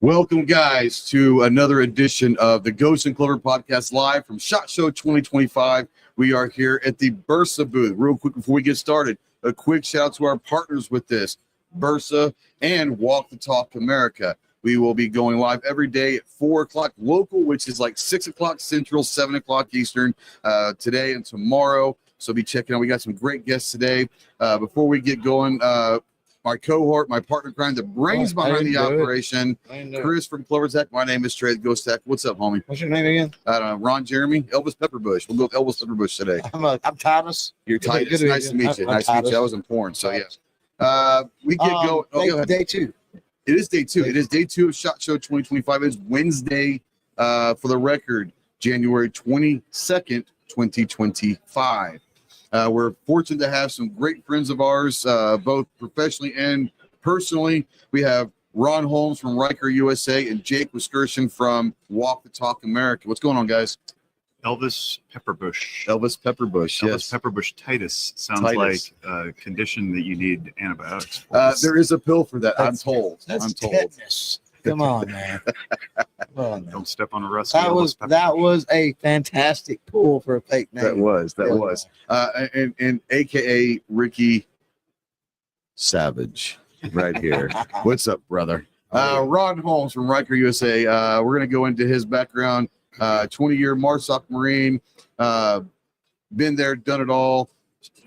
Welcome, guys, to another edition of the Ghost Clover Podcast live from SHOT Show 2025. We are here at the Bersa booth. Real quick before we get started, a quick shout out to our partners with this, Bersa and Walk the Talk America. We will be going live every day at 4 o'clock local, which is like 6 o'clock Central, 7 o'clock Eastern, today and tomorrow. So be checking out. We got some great guests today. Before we get going, my cohort, my partner crime, the brains behind the operation, Chris from CloverTac. My name is Trey Ghost Tech. What's up, homie? What's your name again? I don't know. Ron Jeremy, Elvis Pepperbush. We'll go with Elvis Pepperbush today. I'm Titus. You're Titus. Nice to meet you. Nice to meet you. I was in porn, so yes. We get going. Day two. It is day two. It is day two of SHOT Show 2025. It's Wednesday, for the record, January 22nd, 2025. We're fortunate to have some great friends of ours, both professionally and personally. We have Ron Holmes from Riker USA and Jake Discretion from Walk the Talk America. What's going on, guys? Elvis Pepperbush. Elvis Pepperbush, yes. Elvis Pepperbush Titus sounds like a condition that you need antibiotics for. There is a pill for that, I'm told. That's tetanus. Come on, man. Don't step on a rusty. That was a fantastic pull for a fake name. That was. And AKA Ricky Savage right here. What's up, brother? Ron Holmes from Riker USA. We're going to go into his background. 20-year MARSOC Marine. Been there, done it all.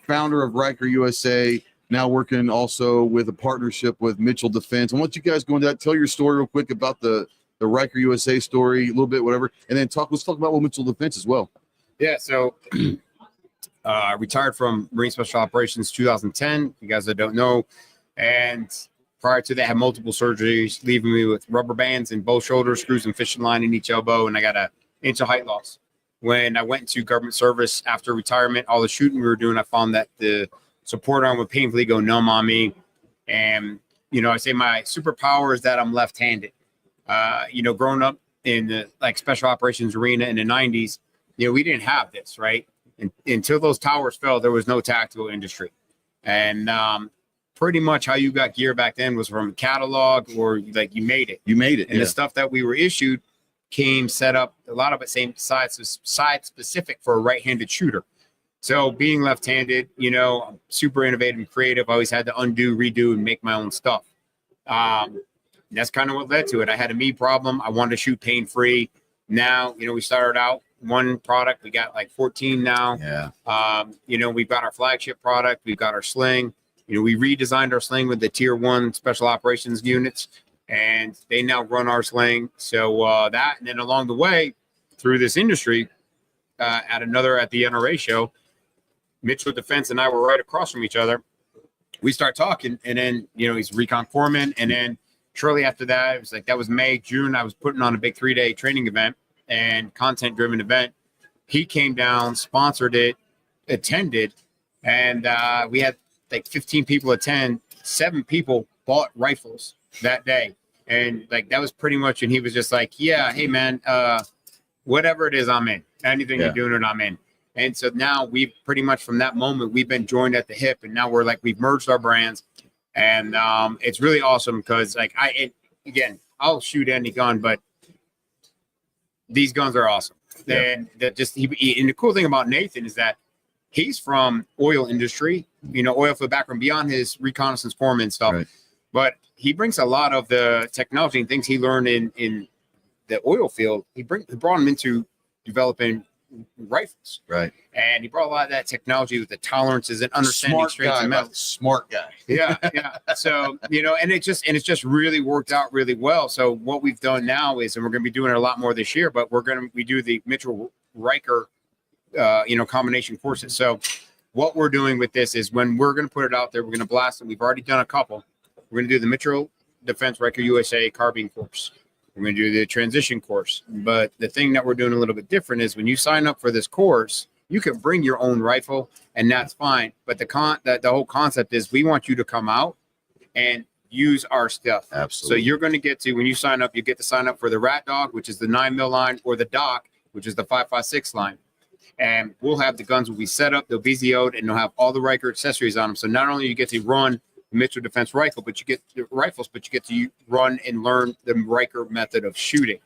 Founder of Riker USA. Now working also with a partnership with Mitchell Defense. I want you guys go into that. Tell your story real quick about the Riker USA story, a little bit, whatever, and then let's talk about Mitchell Defense as well. Yeah, so I retired from Marine Special Operations 2010, you guys that don't know. And prior to that, I had multiple surgeries, leaving me with rubber bands in both shoulders, screws and fishing line in each elbow, and I got an inch of height loss. When I went into government service after retirement, all the shooting we were doing, I found that the support arm would painfully go numb on me. And, I say my superpower is that I'm left-handed. Growing up in the special operations arena in the 90s, we didn't have this, right? And until those towers fell, there was no tactical industry. And pretty much how you got gear back then was from catalog or you made it. And the stuff that we were issued came set up, a lot of it same side specific for a right-handed shooter. So being left-handed, I'm super innovative and creative. I always had to undo, redo, and make my own stuff. That's kind of what led to it. I had a me problem. I wanted to shoot pain-free. Now, we started out one product. We got 14 now. Yeah. We've got our flagship product. We've got our sling. We redesigned our sling with the Tier 1 Special Operations units, and they now run our sling. So that, and then along the way, through this industry, at the NRA show, Mitchell Defense and I were right across from each other. We start talking, and then, he's recon foreman. And then shortly after that, it was that was May, June. I was putting on a big 3-day training event and content-driven event. He came down, sponsored it, attended, and we had 15 people attend. 7 people bought rifles that day. And that was pretty much, and he was just yeah, hey, man, whatever it is, I'm in. Anything you're doing it, I'm in. And so now we've pretty much from that moment, we've been joined at the hip, and now we're we've merged our brands. And it's really awesome because I'll shoot any gun, but these guns are awesome. Yeah. And and the cool thing about Nathan is that he's from oil industry, oil field background beyond his reconnaissance foreman stuff. Right. But he brings a lot of the technology and things he learned in the oil field. He brought him into developing rifles, right? And he brought a lot of that technology with the tolerances and understanding strength and metal. Smart guy. Yeah. So and it's just really worked out really well. So what we've done now is, and we're going to be doing it a lot more this year, but we do the Mitchell Riker, combination courses. So what we're doing with this is when we're going to put it out there, we're going to blast it. We've already done a couple. We're going to do the Mitchell Defense Riker USA carbine course. We're going to do the transition course. But the thing that we're doing a little bit different is when you sign up for this course, you can bring your own rifle, and that's fine. But the whole concept is we want you to come out and use our stuff. Absolutely. So you're going to get to, when you sign up, you get to sign up for the Rat Dog, which is the 9mm line, or the Doc, which is the 5.56 line. And we'll have the guns will be set up, they'll be ZO'd, and they'll have all the Riker accessories on them. So not only you get to run missile defense rifle, but you get the rifles, but you get to run and learn the Riker method of shooting.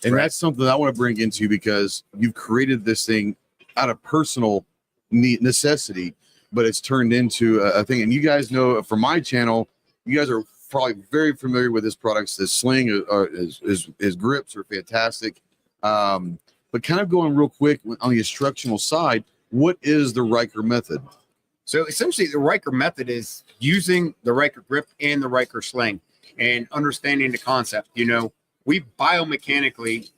And that's something I want to bring into, because you've created this thing out of personal necessity, but it's turned into a thing. And you guys know from my channel, you guys are probably very familiar with this product. This sling, his grips are fantastic. But kind of going real quick on the instructional side, what is the Riker method? So essentially, the Riker method is using the Riker grip and the Riker sling and understanding the concept. You know, we biomechanically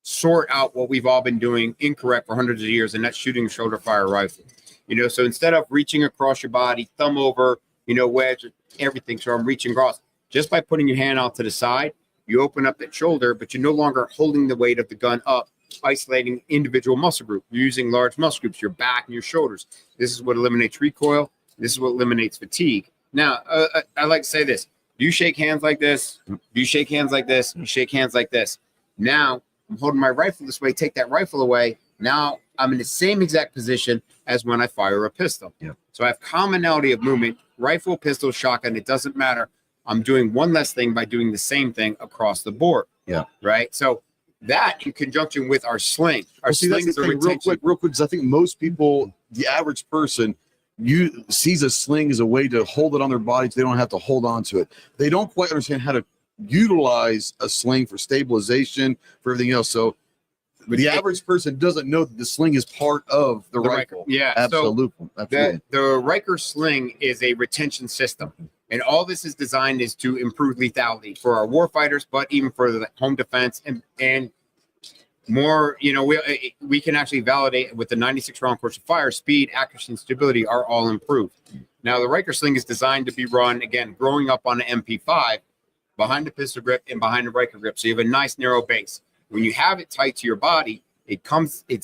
sort out what we've all been doing incorrect for hundreds of years, and that's shooting a shoulder fire rifle. You know, so instead of reaching across your body, thumb over, you know, wedge, everything, so I'm reaching across, just by putting your hand out to the side, you open up that shoulder, but you're no longer holding the weight of the gun up, isolating individual muscle group. You're using large muscle groups, your back and your shoulders. This is what eliminates recoil. This is what eliminates fatigue. Now, I like to say this. Do you shake hands like this? Do you shake hands like this? You shake hands like this. Now, I'm holding my rifle this way. Take that rifle away. Now, I'm in the same exact position as when I fire a pistol. Yeah. So I have commonality of movement, rifle, pistol, shotgun. It doesn't matter. I'm doing one less thing by doing the same thing across the board. Yeah. Right. So that in conjunction with our sling. Our sling is a retention. Real quick, because I think most people, the average person, sees a sling as a way to hold it on their body so they don't have to hold on to it. They don't quite understand how to utilize a sling for stabilization, for everything else. So the average person doesn't know that the sling is part of the rifle. Yeah, absolutely. So the Riker sling is a retention system, and all this is designed is to improve lethality for our warfighters, but even for the home defense and more. You know, we can actually validate with the 96 round course of fire, speed, accuracy, and stability are all improved. Now, the Riker sling is designed to be run again, growing up on the MP5 behind the pistol grip and behind the Riker grip, so you have a nice narrow base. When you have it tight to your body, it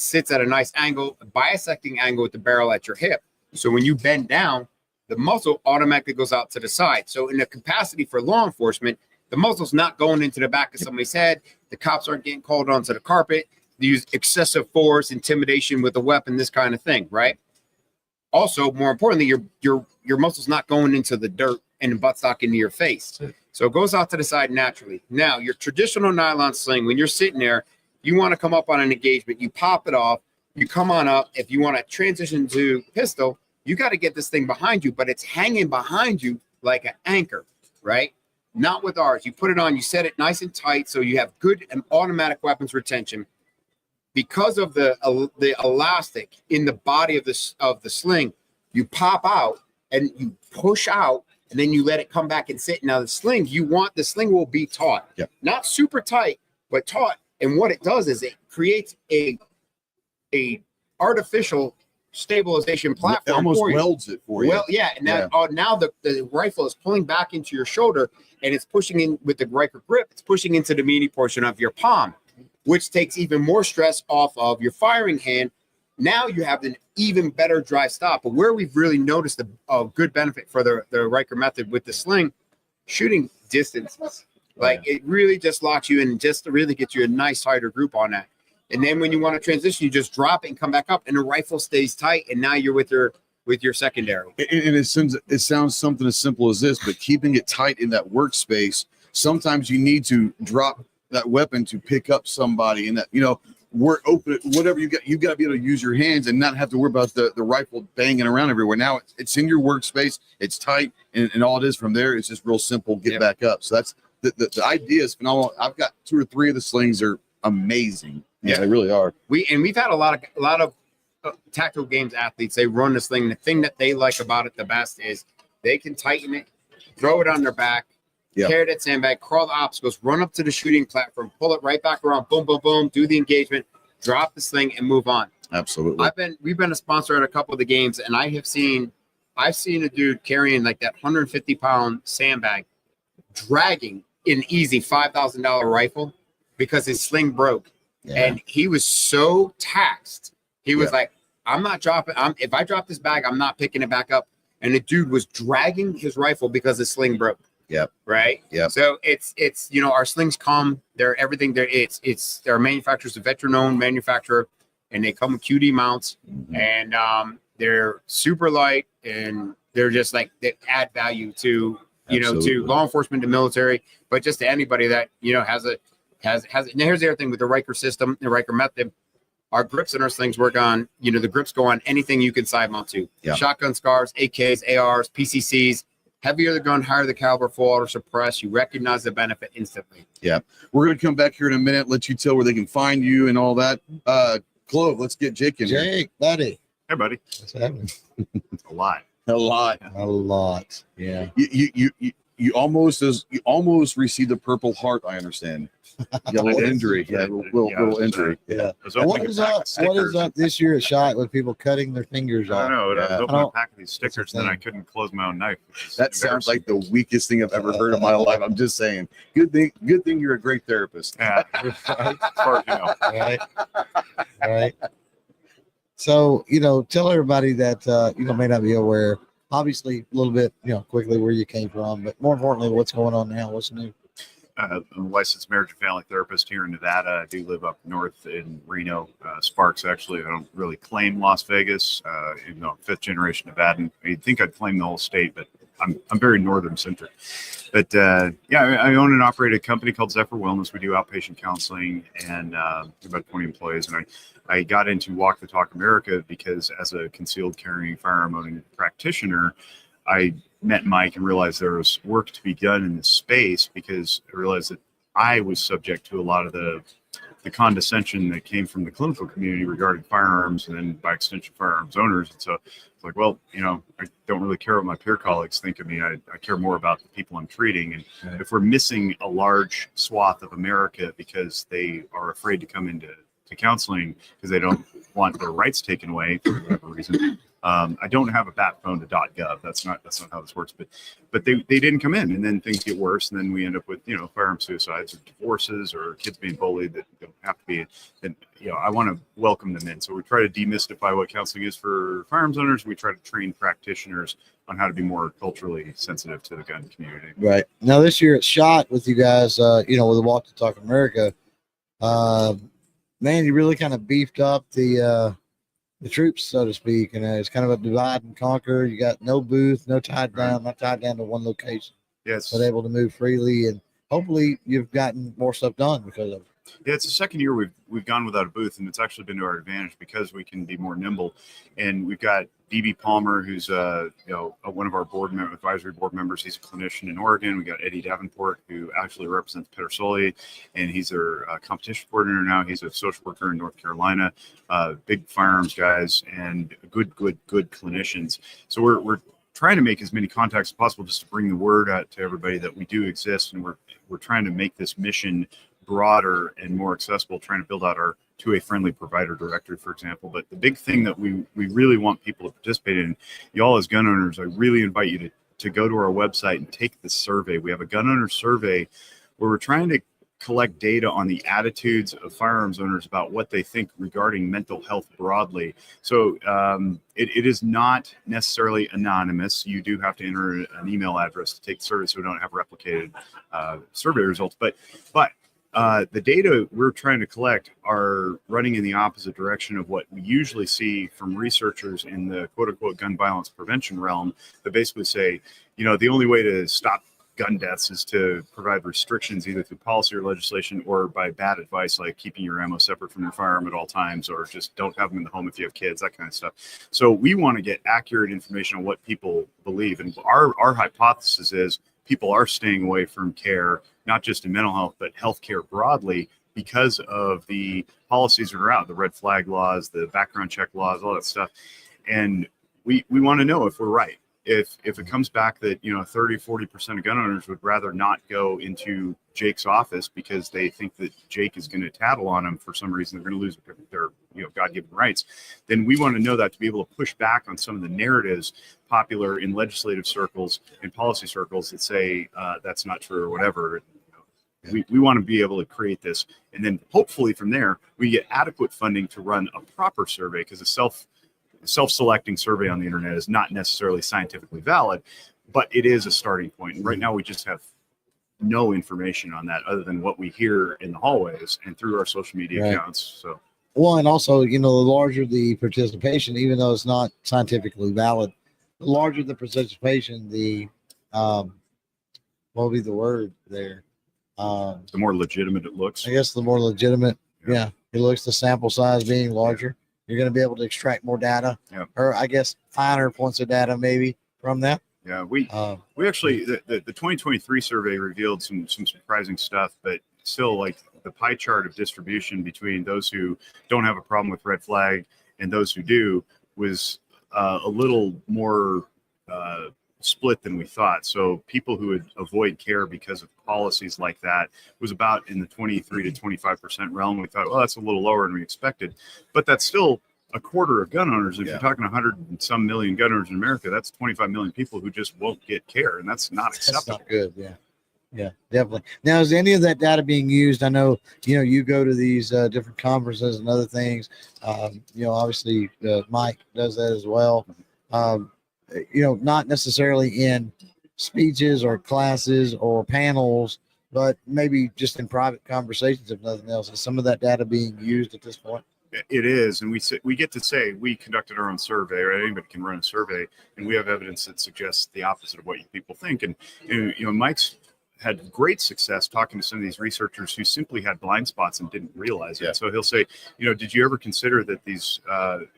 sits at a nice angle, a bisecting angle with the barrel at your hip. So when you bend down, the muzzle automatically goes out to the side. So in the capacity for law enforcement, the muzzle's not going into the back of somebody's head. The cops aren't getting called onto the carpet. They use excessive force, intimidation with a weapon, this kind of thing, right? Also, more importantly, your muzzle's not going into the dirt and the buttstock into your face. So it goes out to the side naturally. Now, your traditional nylon sling, when you're sitting there, you want to come up on an engagement, you pop it off, you come on up. If you want to transition to pistol, you got to get this thing behind you, but it's hanging behind you like an anchor, right? Not with ours. You put it on, you set it nice and tight so you have good and automatic weapons retention. Because of the elastic in the body of the sling, you pop out and you push out, and then you let it come back and sit. Now the sling will be taut, not super tight, but taut. And what it does is it creates a artificial stabilization platform. It almost for you. welds it for you. Well, yeah. And now the rifle is pulling back into your shoulder, and it's pushing in with the Riker grip. It's pushing into the meaty portion of your palm, which takes even more stress off of your firing hand. Now you have an even better dry stop. But where we've really noticed a good benefit for the Riker method with the sling, shooting distances. Like it really just locks you in just to really get you a nice tighter group on that. And then when you want to transition, you just drop it and come back up, and the rifle stays tight. And now you're with your secondary. And it sounds something as simple as this, but keeping it tight in that workspace, sometimes you need to drop that weapon to pick up somebody, and that, you know, work open it, whatever you've got to be able to use your hands and not have to worry about the rifle banging around everywhere. Now it's in your workspace, it's tight, and all it is from there is just real simple, get back up. So that's the idea is phenomenal. I've got 2 or 3 of the slings are amazing. Yeah, they really are. We've had a lot of tactical games athletes. They run this thing. The thing that they like about it the best is they can tighten it, throw it on their back, carry that sandbag, crawl the obstacles, run up to the shooting platform, pull it right back around, boom, boom, boom, do the engagement, drop the sling, and move on. Absolutely. We've been a sponsor at a couple of the games, and I've seen a dude carrying like that 150-pound sandbag, dragging an easy $5,000 rifle because his sling broke. And he was so taxed. He was like, I'm not dropping. If I drop this bag, I'm not picking it back up. And the dude was dragging his rifle because his sling broke. Yep. Right. Yeah. So it's our slings come. They're everything. They're manufacturers, a veteran-owned manufacturer, and they come with QD mounts, and they're super light, and they're just like they add value to Absolutely. to law enforcement, to military, but just to anybody that has and here's the other thing with the Riker system, the Riker method. Our grips and our slings work on, the grips go on anything you can side mount to. Yeah. Shotgun scars, AKs, ARs, PCCs. Heavier the gun, higher the caliber, full auto suppress. You recognize the benefit instantly. Yeah. We're going to come back here in a minute, let you tell where they can find you and all that. Clove, let's get Jake in here. Jake, buddy. Hey, buddy. What's happening? A lot. A lot. A lot. Yeah. You almost received a Purple Heart, I understand. You got a little injury. Yeah, little injury. Yeah. I was And opening a pack of what stickers. is up this year at SHOT with people cutting their fingers I off? don't know. I was Yeah. opening a pack of these stickers, and then I thing. couldn't close my own knife. which is That sounds embarrassing. like the weakest thing I've ever heard in my life. I'm just saying. Good thing you're a great therapist. Yeah, as far as you know. Right. Right. So, tell everybody that, may not be aware, obviously a little bit, quickly where you came from, but more importantly, what's going on now, what's new. I'm a licensed marriage and family therapist here in Nevada. I do live up north in Reno, Sparks. Actually, I don't really claim Las Vegas. Even though I'm fifth generation Nevadan, you'd think I'd claim the whole state, but I'm very northern centric. But I own and operate a company called Zephyr Wellness. We do outpatient counseling and about 20 employees. And I got into Walk the Talk America because as a concealed carrying firearm owning practitioner, I met Mike and realized there was work to be done in this space, because I realized that I was subject to a lot of the condescension that came from the clinical community regarding firearms, and then by extension firearms owners. And so it's like, well, I don't really care what my peer colleagues think of me. I care more about the people I'm treating. And if we're missing a large swath of America because they are afraid to come into counseling because they don't want their rights taken away for whatever reason. I don't have a bat phone to .gov. That's not how this works. But they didn't come in, and then things get worse, and then we end up with firearm suicides or divorces or kids being bullied that don't have to be. And I want to welcome them in. So we try to demystify what counseling is for firearms owners. We try to train practitioners on how to be more culturally sensitive to the gun community. Right. Now this year at SHOT with you guys, with the Walk to Talk America, man, you really kind of beefed up the troops, so to speak, and it's kind of a divide and conquer. You got no booth, no tied down, not tied down to one location, Yes. but able to move freely, and hopefully you've gotten more stuff done because of it. Yeah, it's the second year we've gone without a booth, and it's actually been to our advantage because we can be more nimble. And we've got DB Palmer, who's one of our advisory board members. He's a clinician in Oregon. We got Eddie Davenport, who actually represents Pedersoli, and he's their competition coordinator now. He's a social worker in North Carolina. Big firearms guys and good clinicians. So we're trying to make as many contacts as possible just to bring the word out to everybody that we do exist, and we're trying to make this mission broader and more accessible, trying to build out our 2A friendly provider directory, for example. But the big thing that we really want people to participate in, y'all as gun owners, I really invite you to go to our website and take the survey. We have a gun owner survey where we're trying to collect data on the attitudes of firearms owners about what they think regarding mental health broadly. So it is not necessarily anonymous. You do have to enter an email address to take the survey, so we don't have replicated survey results. But the data we're trying to collect are running in the opposite direction of what we usually see from researchers in the quote-unquote gun violence prevention realm, that basically say, the only way to stop gun deaths is to provide restrictions either through policy or legislation, or by bad advice like keeping your ammo separate from your firearm at all times, or just don't have them in the home if you have kids, that kind of stuff. So we want to get accurate information on what people believe. And our hypothesis is people are staying away from care, not just in mental health, but healthcare broadly, because of the policies that are out, the red flag laws, the background check laws, all that stuff. And we want to know if we're right. If it comes back that 30-40% of gun owners would rather not go into Jake's office because they think that Jake is going to tattle on them for some reason, they're going to lose their God-given rights, then we want to know that to be able to push back on some of the narratives popular in legislative circles and policy circles that say that's not true or whatever. We want to be able to create this, and then hopefully from there we get adequate funding to run a proper survey, because a self-selecting survey on the internet is not necessarily scientifically valid, but it is a starting point. And right now we just have no information on that other than what we hear in the hallways and through our social media accounts. So, well, and also, the larger the participation, even though it's not scientifically valid, the larger the participation, the what would be the word there? The more legitimate it looks. I guess the more legitimate. Yeah, it looks, the sample size being larger. You're going to be able to extract more data, or I guess finer points of data maybe from that. Yeah, we actually the 2023 survey revealed some surprising stuff, but still, like the pie chart of distribution between those who don't have a problem with red flag and those who do was a little more split than we thought. So people who would avoid care because of policies like that was about in the 23 to 25% realm. We thought, well, that's a little lower than we expected, but that's still a quarter of gun owners. If you're talking 100 and some million gun owners in America, that's 25 million people who just won't get care, and that's not acceptable. That's not good. Yeah, definitely. Now, is any of that data being used? I know, you go to these different conferences and other things. Obviously Mike does that as well. Not necessarily in speeches or classes or panels, but maybe just in private conversations, if nothing else. Is some of that data being used at this point? It is, and we get to say we conducted our own survey, right? Anybody can run a survey, and we have evidence that suggests the opposite of what you people think. And Mike's had great success talking to some of these researchers who simply had blind spots and didn't realize it. So he'll say, did you ever consider that these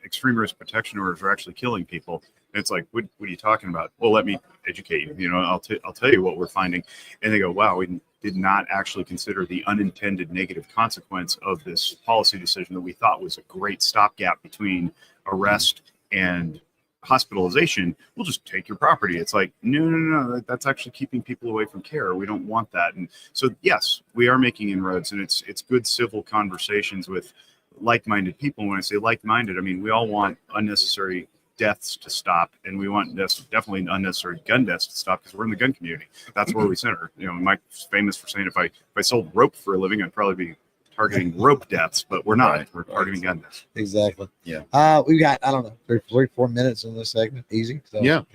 extreme risk protection orders are actually killing people? And it's like, what are you talking about? Well, let me educate you. I'll tell you what we're finding. And they go, wow, we did not actually consider the unintended negative consequence of this policy decision that we thought was a great stopgap between arrest and hospitalization. We'll just take your property. It's like, no, that's actually keeping people away from care. We don't want that. And so, yes, we are making inroads, and it's good civil conversations with like-minded people. When I say like-minded, I mean, we all want unnecessary deaths to stop, and we want definitely unnecessary gun deaths to stop, because we're in the gun community. That's where we center. Mike's famous for saying if I sold rope for a living, I'd probably be targeting rope deaths, but we're not. We're targeting gun deaths. Exactly. Yeah. We've got, I don't know, 3-4 minutes in this segment. Easy. So, May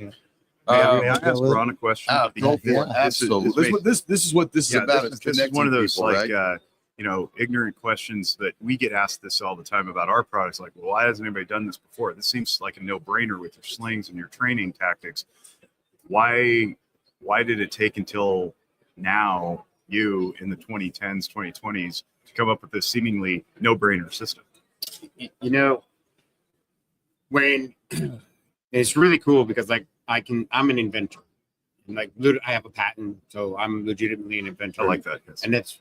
I ask Ron a question? Absolutely. This is what this is about. This is one of those people, right? ignorant questions that we get asked this all the time about our products. Like, well, why hasn't anybody done this before? This seems like a no-brainer with your slings and your training tactics. Why did it take until now, you in the 2010s, 2020s, to come up with this seemingly no-brainer system? When it's really cool because I'm an inventor. And I have a patent, so I'm legitimately an inventor. I like that. Yes. And that's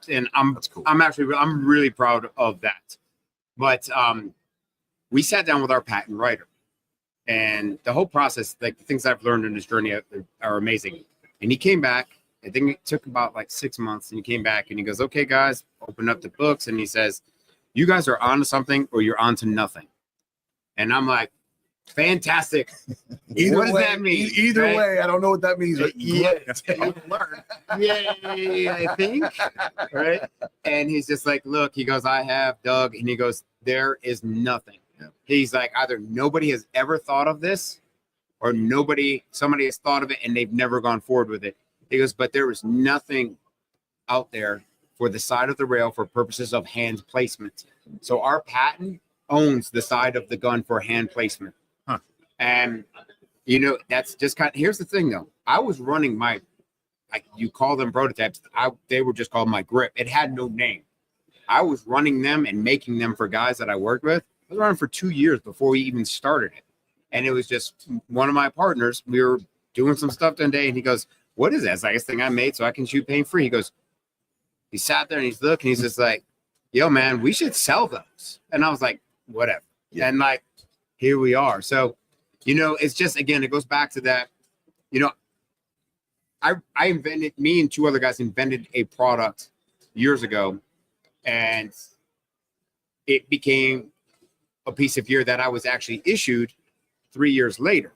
cool. I'm really proud of that. But we sat down with our patent writer, and the whole process, the things I've learned in this journey are amazing. And he came back. I think it took about 6 months, and he came back and he goes, "Okay, guys, open up the books," and he says, "You guys are onto something, or you're onto nothing." And I'm like, fantastic. What does that mean? Either way, I don't know what that means. But learn. Yay, I think. Right. And he's just like, look, he goes, I have Doug. And he goes, there is nothing. Yeah. He's like, either nobody has ever thought of this, or somebody has thought of it and they've never gone forward with it. He goes, but there is nothing out there for the side of the rail for purposes of hand placement. So our patent owns the side of the gun for hand placement. And, that's just here's the thing, though. I was running you call them prototypes. They were just called my grip. It had no name. I was running them and making them for guys that I worked with. I was running for 2 years before we even started it. And it was just one of my partners. We were doing some stuff one day, and he goes, what is that? It's like this thing I made so I can shoot pain free. He sat there and he's looking. He's just like, yo, man, we should sell those. And I was like, whatever. Yeah. And here we are. So, it's just, again, it goes back to that, me and 2 other guys invented a product years ago, and it became a piece of gear that I was actually issued 3 years later.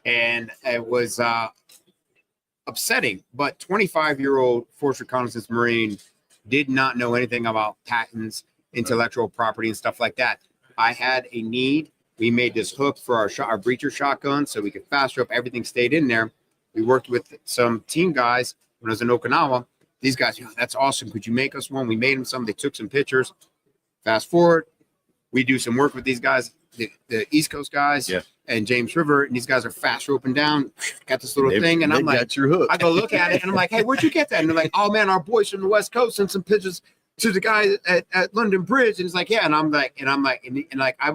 And it was upsetting, but 25-year-old Force Reconnaissance Marine did not know anything about patents, intellectual property, and stuff like that. I had a need. We made this hook for our breacher shotgun so we could fast rope. Everything stayed in there. We worked with some team guys when I was in Okinawa. These guys, that's awesome. Could you make us one? We made them some. They took some pictures. Fast forward, we do some work with these guys, the East Coast guys, and James River, and these guys are fast roping down. Got this little thing, and I'm like, got your hook. I go look at it, and I'm like, hey, where'd you get that? And they're like, oh man, our boys from the West Coast sent some pictures to the guy at London Bridge, and it's like, yeah, and I'm like, I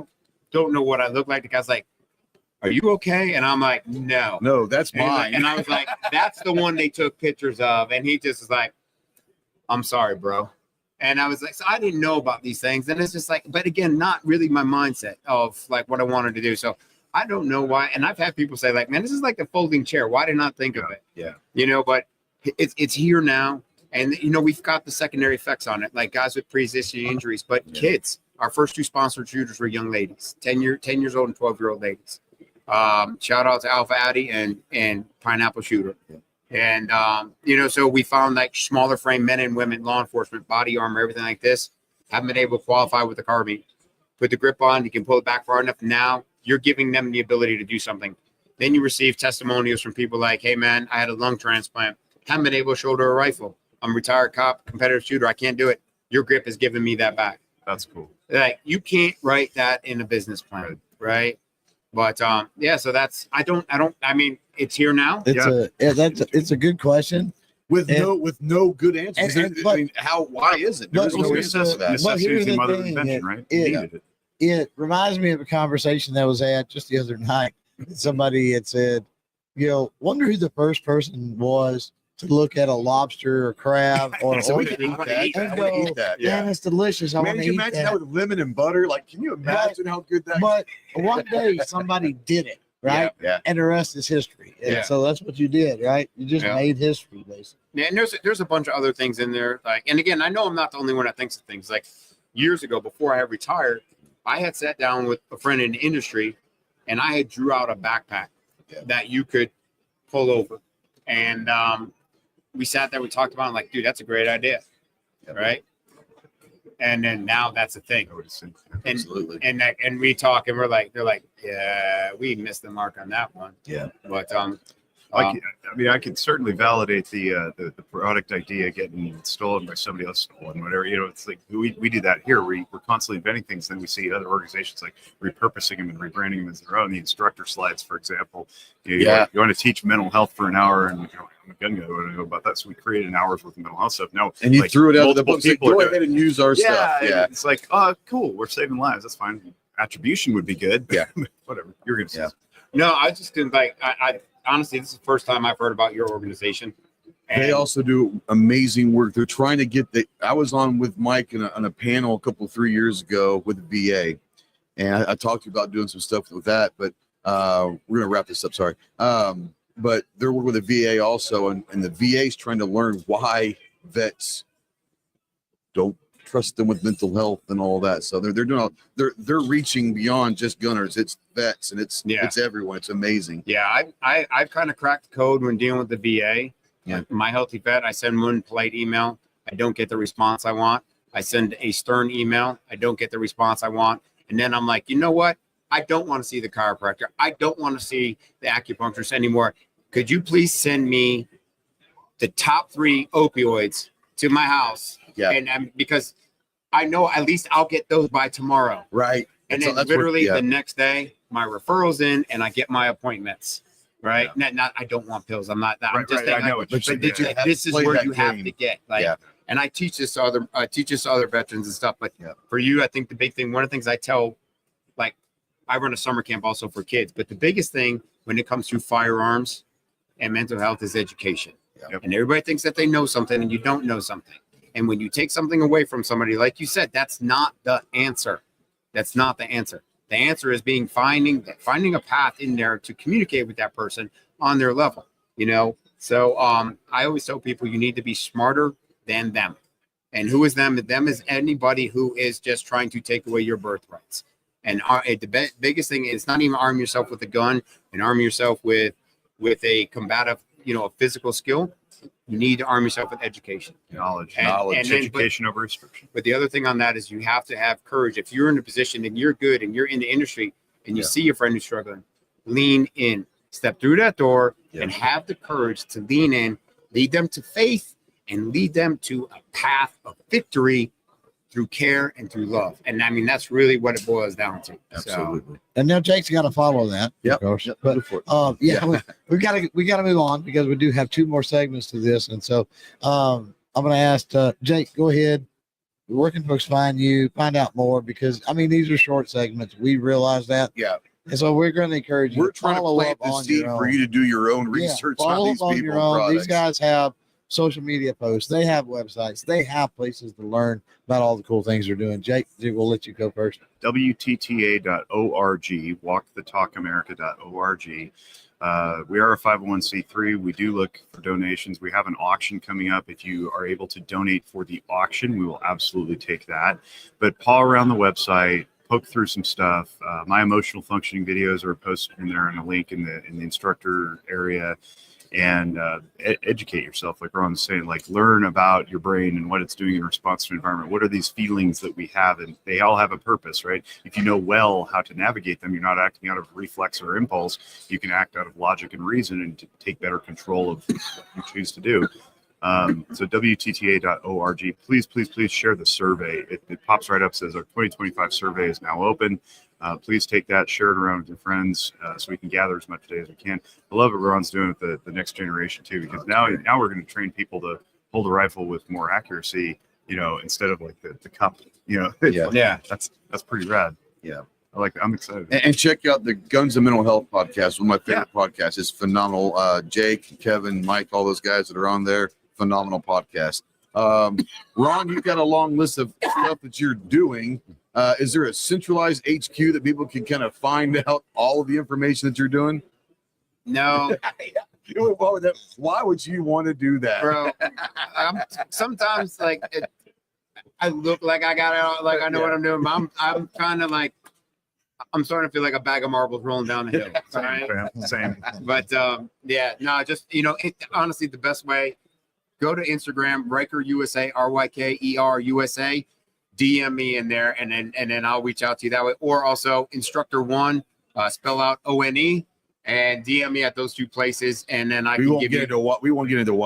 don't know what I look like. The guy's like, are you okay? And I'm like, no, that's mine. And I was like, that's the one they took pictures of, and he just was like, I'm sorry, bro. And I was like, so I didn't know about these things. And it's just like, but again, not really my mindset of like what I wanted to do. So I don't know why. And I've had people say like, man, this is like the folding chair. Why did I not think of it? Yeah. You know, but it's here now. And, you know, we've got the secondary effects on it, like guys with pre-existing injuries, but kids, our first 2 sponsored shooters were young ladies, 10 years old and 12-year-old ladies. Shout out to Alpha Addy and Pineapple Shooter. Yeah. And, you know, so we found like smaller frame men and women, law enforcement, body armor, everything like this, haven't been able to qualify with the carbine. Put the grip on, you can pull it back far enough. Now you're giving them the ability to do something. Then you receive testimonials from people like, hey, man, I had a lung transplant. Haven't been able to shoulder a rifle. I'm a retired cop, competitive shooter. I can't do it. Your grip is giving me that back. That's cool. Like you can't write that in a business plan, right? But yeah, so that's I mean, it's here now. It's a good question with no good answers. But, I mean, why is it? There's no answer to that. Necessity is the mother of invention, right? It reminds me of a conversation that was had just the other night. Somebody had said, you know, wonder who the first person was to look at a lobster or crab or so oyster and go, man, it's delicious. I Man, can you imagine that with lemon and butter? Like, can you imagine how good that is? But one day somebody did it, right? Yeah. And the rest is history. And so that's what you did, right? You just made history, basically. Yeah, and there's a bunch of other things in there. Like, and again, I know I'm not the only one that thinks of things. Like years ago, before I had retired, I had sat down with a friend in the industry, and I had drew out a backpack that you could pull over, and we sat there, we talked about it, like, dude, that's a great idea, right? And then now that's a thing. Absolutely. And we talk, and they're like, yeah, we missed the mark on that one. Yeah. But I mean, I could certainly validate the product idea getting stolen by somebody else, stolen, whatever. You know, it's like we do that here. We're constantly inventing things. Then we see other organizations like repurposing them and rebranding them as their own. The instructor slides, for example. You want to teach mental health for an hour, and I'm a gun guy. I don't know about that. So we created an hour's worth of mental health stuff. No, and you like, threw it out of the book. People go ahead and use our stuff. Yeah, it's like, oh, cool. We're saving lives. That's fine. Attribution would be good. Yeah, whatever. You're gonna say. No, I just didn't like. I honestly, this is the first time I've heard about your organization. And they also do amazing work. They're trying to get I was on with Mike on a panel 3 years ago with the VA, and I talked to you about doing some stuff with that. But we're gonna wrap this up. Sorry. But they're working with the VA also, and the VA is trying to learn why vets don't trust them with mental health and all that. So they're reaching beyond just gunners. It's vets and it's everyone. It's amazing. Yeah, I've kind of cracked the code when dealing with the VA. Yeah. My healthy vet, I send one polite email. I don't get the response I want. I send a stern email. I don't get the response I want. And then I'm like, you know what? I don't want to see the chiropractor. I don't want to see the acupuncturist anymore. Could you please send me the top 3 opioids to my house? Yeah. And because I know at least I'll get those by tomorrow. Right. And then literally the next day, my referral's in and I get my appointments. Right. Yeah. Not I don't want pills. I'm not that. I'm just I know what you're saying. This is where you have to get. Like, and I teach this to other veterans and stuff. But for you, I think the big thing, one of the things I tell, like, I run a summer camp also for kids, but the biggest thing when it comes to firearms and mental health is education. And everybody thinks that they know something and you don't know something. And when you take something away from somebody, like you said, that's not the answer. That's not the answer. The answer is finding a path in there to communicate with that person on their level, you know? So I always tell people you need to be smarter than them. And who is them? Them is anybody who is just trying to take away your birthrights. And the biggest thing is not even arm yourself with a gun and arm yourself with a combative, a physical skill. You need to arm yourself with education, knowledge, education over restriction. But the other thing on that is you have to have courage. If you're in a position and you're good and you're in the industry and you see your friend who's struggling, lean in, step through that door and have the courage to lean in, lead them to faith and lead them to a path of victory through care and through love. And I mean, that's really what it boils down to. Absolutely. And now Jake's got to follow that. Yep. Of course. Yep. But Go for it. we got to move on because we do have 2 more segments to this. And so I'm going to ask Jake, go ahead. Where can folks find you, find out more? Because I mean, these are short segments. We realize that. Yeah. And so we're going to encourage you. We're trying to plant the seed for you to do your own research on these people. Your own. These guys have social media posts. They have websites. They have places to learn about all the cool things they're doing. Jake, we'll let you go first. WTTA.org, walkthetalkamerica.org. We are a 501c3. We do look for donations. We have an auction coming up. If you are able to donate for the auction, we will absolutely take that. But paw around the website, poke through some stuff. My emotional functioning videos are posted in there and a link in the instructor area. And educate yourself, like Ron's saying, like learn about your brain and what it's doing in response to environment. What are these feelings that we have? And they all have a purpose, right? If you know well how to navigate them, you're not acting out of reflex or impulse. You can act out of logic and reason and to take better control of what you choose to do. So WTTA.org, please share the survey. It pops right up, says our 2025 survey is now open. Please take that, share it around with your friends so we can gather as much data as we can. I love what Ron's doing with the next generation too, because now we're going to train people to hold a rifle with more accuracy, instead of like the cup, that's pretty rad. Yeah. I'm excited. And check out the Guns and Mental Health podcast. One of my favorite podcasts. It's phenomenal. Jake, Kevin, Mike, all those guys that are on there, phenomenal podcast. Ron, you've got a long list of stuff that you're doing. Is there a centralized HQ that people can kind of find out all of the information that you're doing? No. Why would you want to do that? Bro, sometimes I look like I got it all, like I know what I'm doing, but I'm kind of like, I'm starting to feel like a bag of marbles rolling down the hill. Right? Same. But honestly, the best way, go to Instagram, Ryker USA, RYKER USA, DM me in there, and then I'll reach out to you that way. Or also Instructor1, spell out ONE, and DM me at those 2 places, and then we won't get into why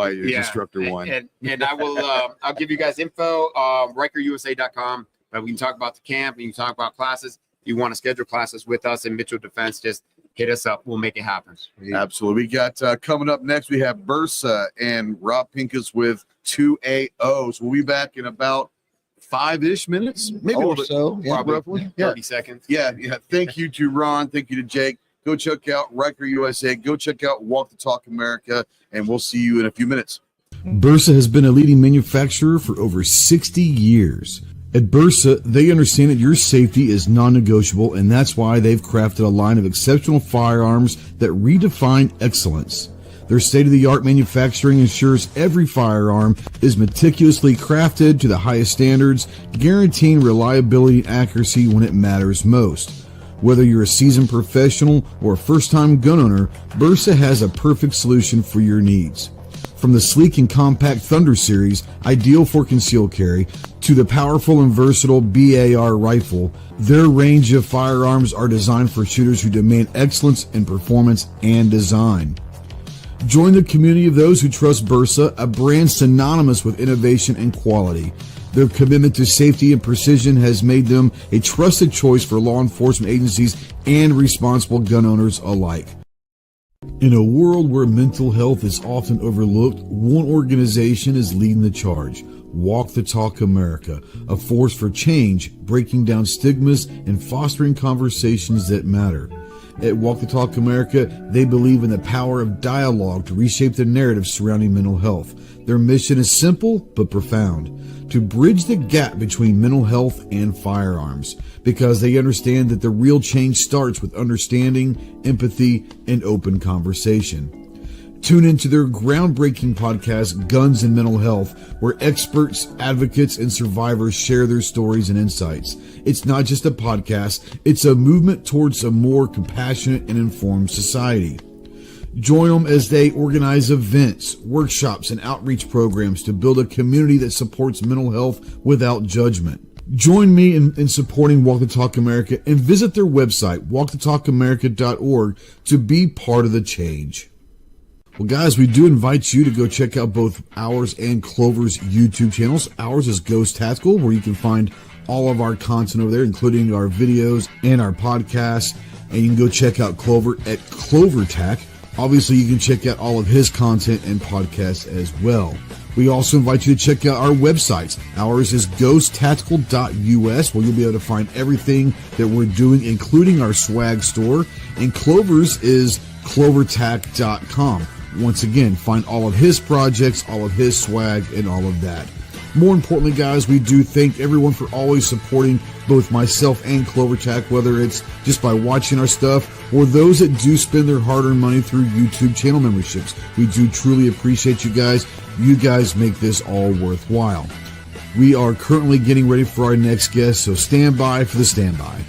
you're Instructor1. And I will I'll give you guys info, RykerUSA.com. But we can talk about the camp, we can talk about classes. If you want to schedule classes with us in Mitchell Defense, just hit us up. We'll make it happen. Absolutely. We got coming up next, we have Bersa and Rob Pincus with 2AOs. We'll be back in about 5-ish minutes, maybe a little bit. So, yeah, roughly 30 seconds. Yeah. Thank you to Ron. Thank you to Jake. Go check out Ryker USA. Go check out Walk the Talk America, and we'll see you in a few minutes. Bersa has been a leading manufacturer for over 60 years. At Bersa, they understand that your safety is non-negotiable, and that's why they've crafted a line of exceptional firearms that redefine excellence. Their state-of-the-art manufacturing ensures every firearm is meticulously crafted to the highest standards, guaranteeing reliability and accuracy when it matters most. Whether you're a seasoned professional or a first-time gun owner, Bersa has a perfect solution for your needs. From the sleek and compact Thunder series, ideal for concealed carry, to the powerful and versatile BAR rifle, their range of firearms are designed for shooters who demand excellence in performance and design. Join the community of those who trust Bersa, a brand synonymous with innovation and quality. Their commitment to safety and precision has made them a trusted choice for law enforcement agencies and responsible gun owners alike. In a world where mental health is often overlooked, one organization is leading the charge. Walk the Talk America, a force for change, breaking down stigmas and fostering conversations that matter. At Walk the Talk America, they believe in the power of dialogue to reshape the narrative surrounding mental health. Their mission is simple but profound: to bridge the gap between mental health and firearms, because they understand that the real change starts with understanding, empathy, and open conversation. Tune into their groundbreaking podcast, Guns and Mental Health, where experts, advocates, and survivors share their stories and insights. It's not just a podcast, it's a movement towards a more compassionate and informed society. Join them as they organize events, workshops, and outreach programs to build a community that supports mental health without judgment. Join me in supporting Walk the Talk America and visit their website, walkthetalkamerica.org, to be part of the change. Well, guys, we do invite you to go check out both ours and Clover's YouTube channels. Ours is Ghost Tactical, where you can find all of our content over there, including our videos and our podcasts. And you can go check out Clover at CloverTac. Obviously, you can check out all of his content and podcasts as well. We also invite you to check out our websites. Ours is ghosttactical.us, where you'll be able to find everything that we're doing, including our swag store. And Clover's is clovertac.com. Once again, find all of his projects, all of his swag, and all of that. More importantly, guys, we do thank everyone for always supporting both myself and CloverTac, whether it's just by watching our stuff or those that do spend their hard-earned money through YouTube channel memberships. We do truly appreciate you guys. You guys make this all worthwhile. We are currently getting ready for our next guest, so stand by for the standby.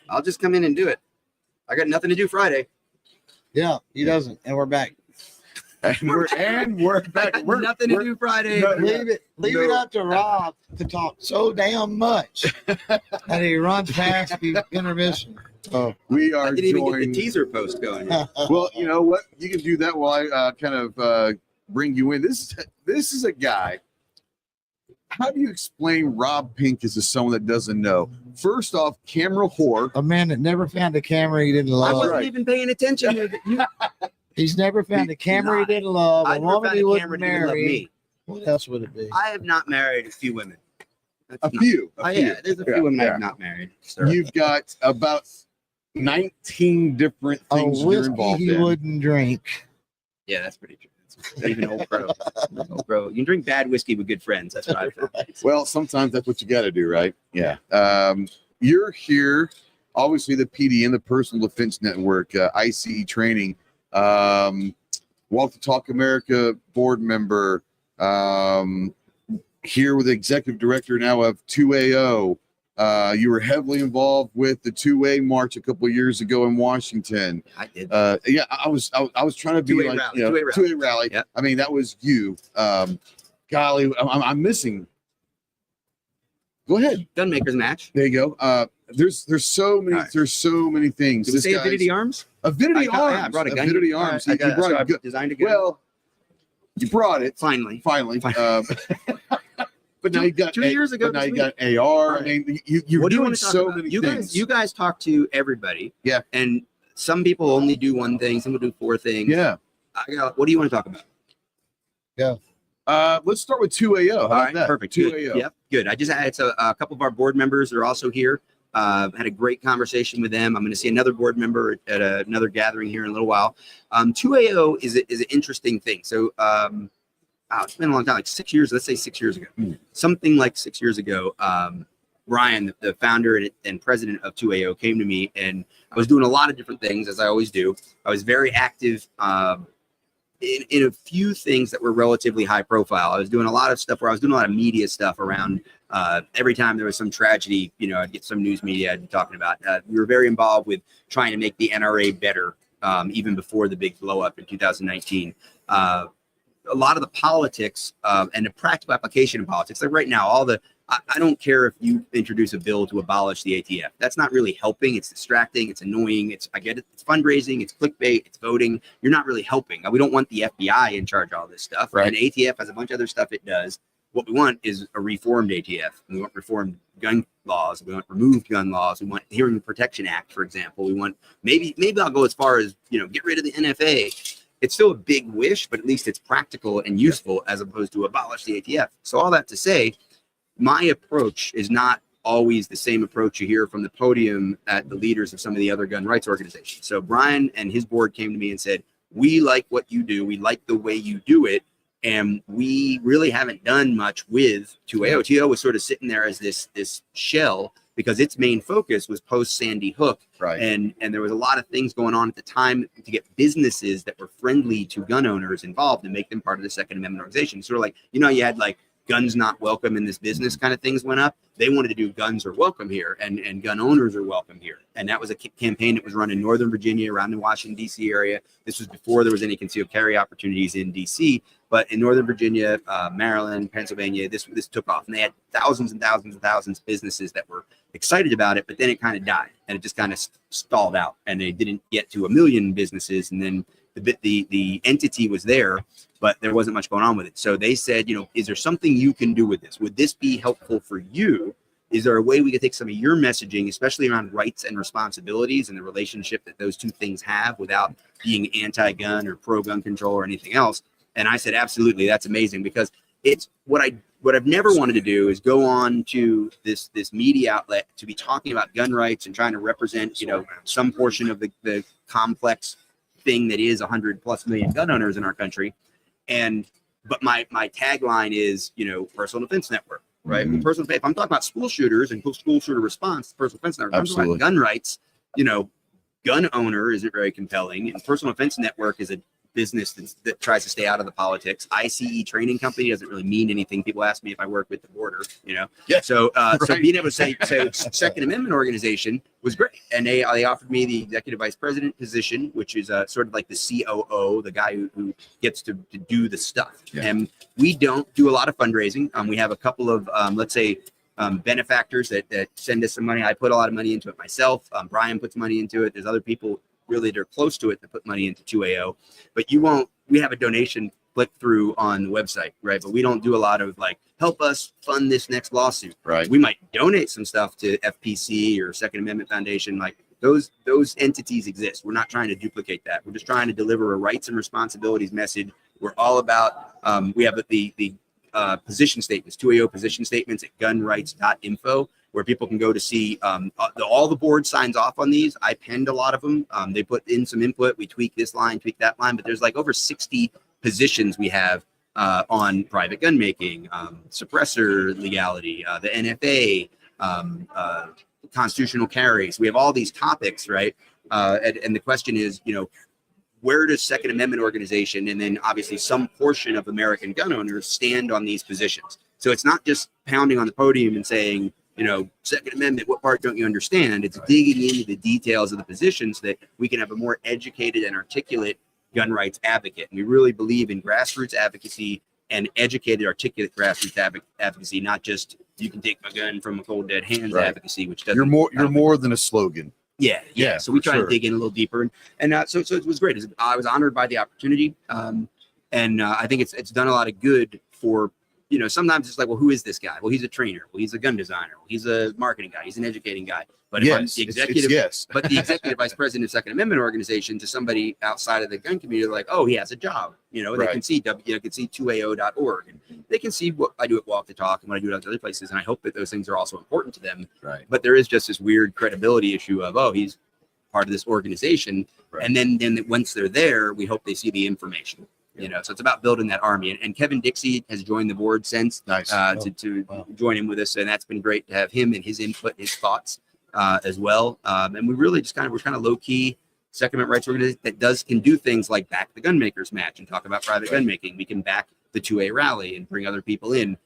I'll just come in and do it. I got nothing to do Friday. Yeah, he doesn't. And we're back. And we're back. I got nothing to do Friday. No, Leave it up to Rob to talk so damn much that he runs past the intermission. Oh, we I are didn't even get joined. the teaser post going. Well, you know what? You can do that while I kind of bring you in. This is a guy. How do you explain Rob Pincus to someone that doesn't know? First off, camera whore. A man that never found a camera he didn't I love. wasn't even paying attention. He's never found a camera he didn't love. I A never woman found he a wouldn't camera that didn't love marry. me. What else would it be? I have not married a few women. A few. Yeah, there's a few women I have not married. Sir. You've got about 19 different A things you're whiskey involved he in. wouldn't drink. Yeah, that's pretty true. That's even old bro. Old bro. You can drink bad whiskey with good friends. That's what I've found. Well, sometimes that's what you got to do, right? Yeah. You're here, obviously, the PD and the Personal Defense Network, ICE training, Walk the Talk America board member, here with the executive director now of 2AO. You were heavily involved with the 2A march a couple of years ago in Washington. I did. Yeah, I was trying to be 2A like, rally, you know, 2A rally. 2A rally. Yep. I mean, that was you. Golly, I'm missing. Go ahead. Gunmaker's match. There you go. There's so many. All right. There's so many things. Did we say Avidity Arms? Avidity I Arms. I brought a gun. Avidity Arms. I You got, brought so a I gun. designed a gun. Well, you brought it finally. finally. But now you got 2 years ago. But now this you week. got AR. I mean, you're What do you doing want to talk so about? many You things. guys talk to everybody. Yeah. And some people only do one thing. Some will do four things. Yeah. What do you want to talk about? Let's start with 2AO. How All about right, that? perfect. 2AO. Good. Yep, good. I just had a couple of our board members are also here. Had a great conversation with them. I'm going to see another board member at another gathering here in a little while. 2AO is an interesting thing. So it's been a long time, like 6 years. Let's say 6 years ago, something like 6 years ago. Brian, the founder and president of 2AO, came to me, and I was doing a lot of different things, as I always do. I was very active in a few things that were relatively high profile. I was doing a lot of stuff where I was doing a lot of media stuff around every time there was some tragedy, I'd get some news media I'd be talking about. We were very involved with trying to make the NRA better, even before the big blow up in 2019. A lot of the politics and the practical application of politics, like right now, I don't care if you introduce a bill to abolish the ATF. That's not really helping. It's distracting. It's annoying. I get it. It's fundraising. It's clickbait. It's voting. You're not really helping. We don't want the FBI in charge of all this stuff. Right. And ATF has a bunch of other stuff it does. What we want is a reformed ATF. We want reformed gun laws. We want removed gun laws. We want Hearing Protection Act, for example. We want maybe I'll go as far as get rid of the NFA. It's still a big wish, but at least it's practical and useful as opposed to abolish the ATF. So all that to say, my approach is not always the same approach you hear from the podium at the leaders of some of the other gun rights organizations. So Brian and his board came to me and said, we like what you do. We like the way you do it. And we really haven't done much with 2AO. 2AO was sort of sitting there as this shell because its main focus was post Sandy Hook. Right. And there was a lot of things going on at the time to get businesses that were friendly to gun owners involved and make them part of the Second Amendment organization. Sort of like, you had like guns not welcome in this business kind of things went up. They wanted to do guns are welcome here and gun owners are welcome here. And that was a campaign that was run in Northern Virginia, around the Washington, D.C. area. This was before there was any concealed carry opportunities in D.C. But in Northern Virginia, Maryland, Pennsylvania, this took off. And they had thousands and thousands and thousands of businesses that were excited about it. But then it kind of died and it just kind of stalled out. And they didn't get to 1 million businesses. And then the entity was there, but there wasn't much going on with it. So they said, is there something you can do with this? Would this be helpful for you? Is there a way we could take some of your messaging, especially around rights and responsibilities and the relationship that those two things have without being anti-gun or pro-gun control or anything else? And I said, absolutely, that's amazing, because it's what I've never wanted to do is go on to this media outlet to be talking about gun rights and trying to represent, some portion of the complex thing that is 100+ million gun owners in our country. But my tagline is, personal defense network, right? Mhm. If I'm talking about school shooters and school shooter response, personal defense network, I'm talking about gun rights, gun owner isn't very compelling. And personal defense network is a business that tries to stay out of the politics. ICE training company doesn't really mean anything. People ask me if I work with the border, Yeah. So Right. being able to say, Second Amendment organization was great. And they offered me the executive vice president position, which is sort of like the COO, the guy who gets to do the stuff. Yeah. And we don't do a lot of fundraising. We have a couple of, let's say, benefactors that send us some money. I put a lot of money into it myself. Brian puts money into it. There's other people really they're close to it to put money into 2AO, but we have a donation click through on the website, right? But we don't do a lot of like, help us fund this next lawsuit. Right. We might donate some stuff to FPC or Second Amendment Foundation. Like those entities exist. We're not trying to duplicate that. We're just trying to deliver a rights and responsibilities message. We're all about, we have the position statements, 2AO position statements at gunrights.info, where people can go to see all the board signs off on these. I penned a lot of them. They put in some input. We tweak this line, tweak that line, but there's like over 60 positions we have on private gun making, suppressor legality, the NFA, constitutional carries. We have all these topics, right? And the question is, where does Second Amendment organization and then obviously some portion of American gun owners stand on these positions? So it's not just pounding on the podium and saying, Second Amendment, what part don't you understand? It's digging into the details of the positions so that we can have a more educated and articulate gun rights advocate. And we really believe in grassroots advocacy and educated, articulate grassroots advocacy, not just you can take my gun from a cold dead hands Right. advocacy, which doesn't. You're more than a slogan. Yeah. So we for try sure. to dig in a little deeper, and so it was great. I was honored by the opportunity, and I think it's done a lot of good for you know, sometimes it's like, well, who is this guy? Well, he's a trainer. Well, he's a gun designer. Well, he's a marketing guy. He's an educating guy. But if I'm Yes, the it's executive, yes. but the executive vice president of Second Amendment organization to somebody outside of the gun community, they're like, oh, he has a job. You know, they Right. can see can see 2AO.org, and they can see what I do at Walk the Talk and what I do at other places. And I hope that those things are also important to them. Right. But there is just this weird credibility issue of, oh, he's part of this organization. Right. And then once they're there, we hope they see the information. You know, so it's about building that army. And Kevin Dixie has joined the board since Nice. to join in with us, and that's been great to have him and his input, his thoughts as well. And we really just we're kind of low key Second Amendment rights organization that can do things like back the gun makers match and talk about private gun making. We can back the 2A rally and bring other people in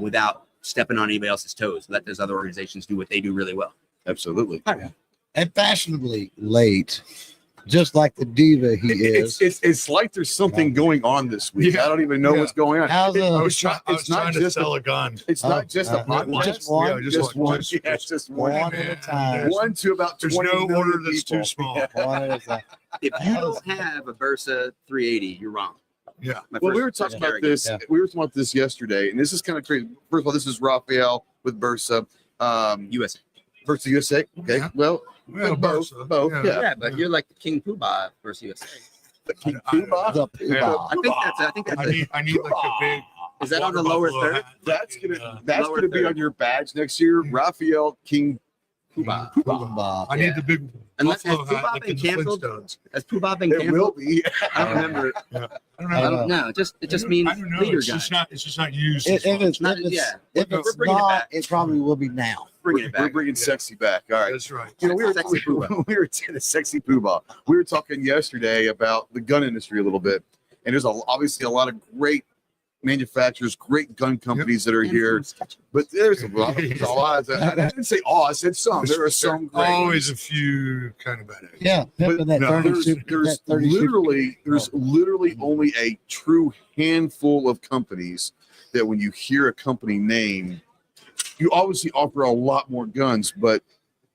without stepping on anybody else's toes. Let those other organizations do what they do really well. Absolutely. And fashionably late, just like the diva he is. It's like there's something going on this week. I don't even know what's going on. How's I was It's not trying to just sell a gun. It's not just a podcast. just one? Yeah, Just one. Yeah, it's just one. One at a time. One to about There's 20 no million order that's people. too small. One at a time. If you don't have a Bersa 380, you're wrong. Yeah. My Well, we were first talking about carrier. this. Yeah. We were talking about this yesterday, and this is kind of crazy. First of all, this is Raphael with Bersa. USA. Versus USA. Okay. Yeah. Well, Well, both. Bersa, Both. yeah. Yeah. Yeah, but you're like the King Poobah versus USA. The King Poobah. The poobah. I think that's I need like a big. is that on the water lower buffalo third? hat. That's gonna Lower be third. on your badge next year. Raphael King Poobah. Poobah. I need the big Unless has buffalo hat Poobah like been in the canceled? Flintstones. Has Poobah been It will canceled? be. I don't remember. I don't I know. don't know. It just means I don't know. leader It's guy. just not used. If as much. it's, Not- if it's, yeah. if We're it's bringing it not, back. it probably will be now. Bringing it We're back. bringing sexy back. All right. That's right. You know, we were Sexy Poobah. we were the sexy poobah. We were talking yesterday about the gun industry a little bit, and there's obviously a lot of great manufacturers, great gun companies that are here, but there's a lot. There's a lot. I didn't say all. I said some. There are some great. Always a few kind of bad eggs. Yeah. But Pimping that no, 30 there's super, there's that 30 literally super- there's literally only a true handful of companies that when you hear a company name, you obviously offer a lot more guns, but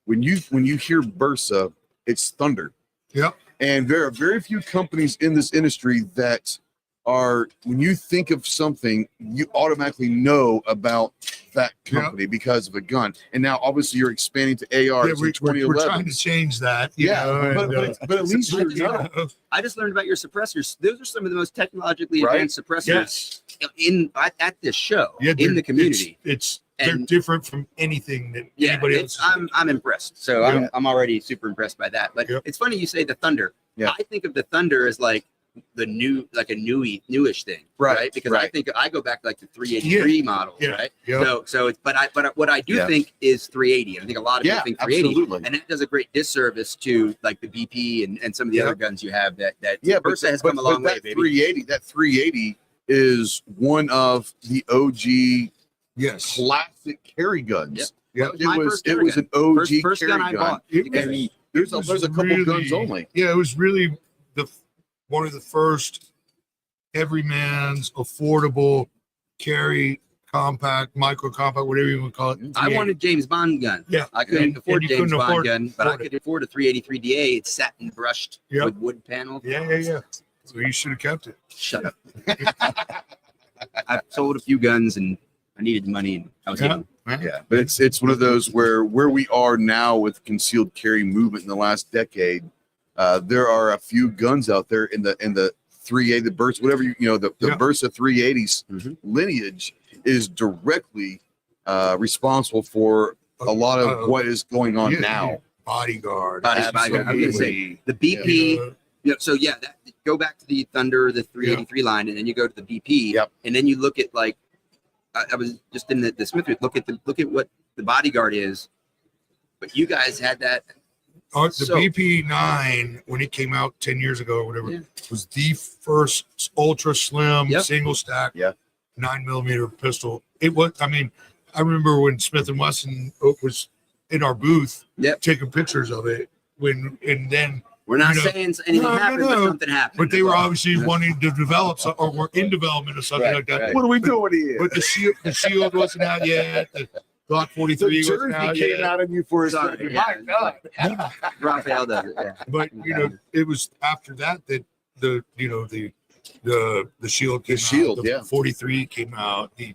when you hear Bersa, it's thunder. Yep. And there are very few companies in this industry that are, when you think of something, you automatically know about that company because of a gun. And now, obviously, you're expanding to ARs Yeah, in we're 2011. trying to change that. you Yeah, know, but, and, but at least you you know. know, I just learned about your suppressors. Those are some of the most technologically Right? advanced suppressors yes. at this show Yeah, in they're- the community. It's they're And- different from anything that Yeah, anybody else. I'm impressed. So I'm already super impressed by that. But Yep. it's funny you say the Thunder. Yeah. I think of the Thunder as like the newish thing, Right, Because right. I go back like the 383 model, Yeah, right? yep. So it's but what I do Yeah. think is 380. I think a lot of people Yeah, think 380, absolutely. and that does a great disservice to like the BP and some of the Yep. other guns you have that Yeah, but Bersa has come a long way, that baby. 380, that 380 is one of the OG yes. classic carry guns. Yep. was my first It carry was gun. an OG First carry gun I bought. It And was- There's it was a couple really- guns only. Yeah, it was really one of the first everyman's affordable carry compact, micro compact, whatever you want to call it. I wanted James Bond gun. Yeah, I couldn't and afford you James couldn't Bond afford- gun, but I afford it. could afford a 383 DA. It's satin brushed Yep. with wood panel. Yeah. So you should have kept it. Shut up. I've sold a few guns and I needed the money and I was Yeah. hitting. Yeah, but it's one of those where we are now with concealed carry movement in the last decade. There are a few guns out there in the 380, the Bersa, whatever the Yeah. Bersa 380s Mhm. lineage is directly responsible for a lot of what is going on Yeah, now. Bodyguard. Bodyguard. I was gonna say, the BP. you know, So go back to the Thunder, the 383 line, and then you go to the BP. Yep. And then you look at like I was just in the Smith. Look at what the Bodyguard is. But you guys had that. the So- BP9, when it came out 10 years ago or whatever, Yeah. was the first ultra slim Yep. single stack Yeah. 9mm pistol. It was, I remember when Smith & Wesson was in our booth Yep. taking pictures of it and then, We're not You know, saying anything no, happened, but no. something happened. but they were obviously wanting to develop or were in development or something Right, like that. right. What are we doing here? But the shield wasn't out yet. The Glock 43 The wasn't out jersey came yet. out of you for a Sorry, second. yeah. My God. Yeah. Raphael does it. Yeah. But it was after that the shield came The shield, out, the yeah. 43 came out, the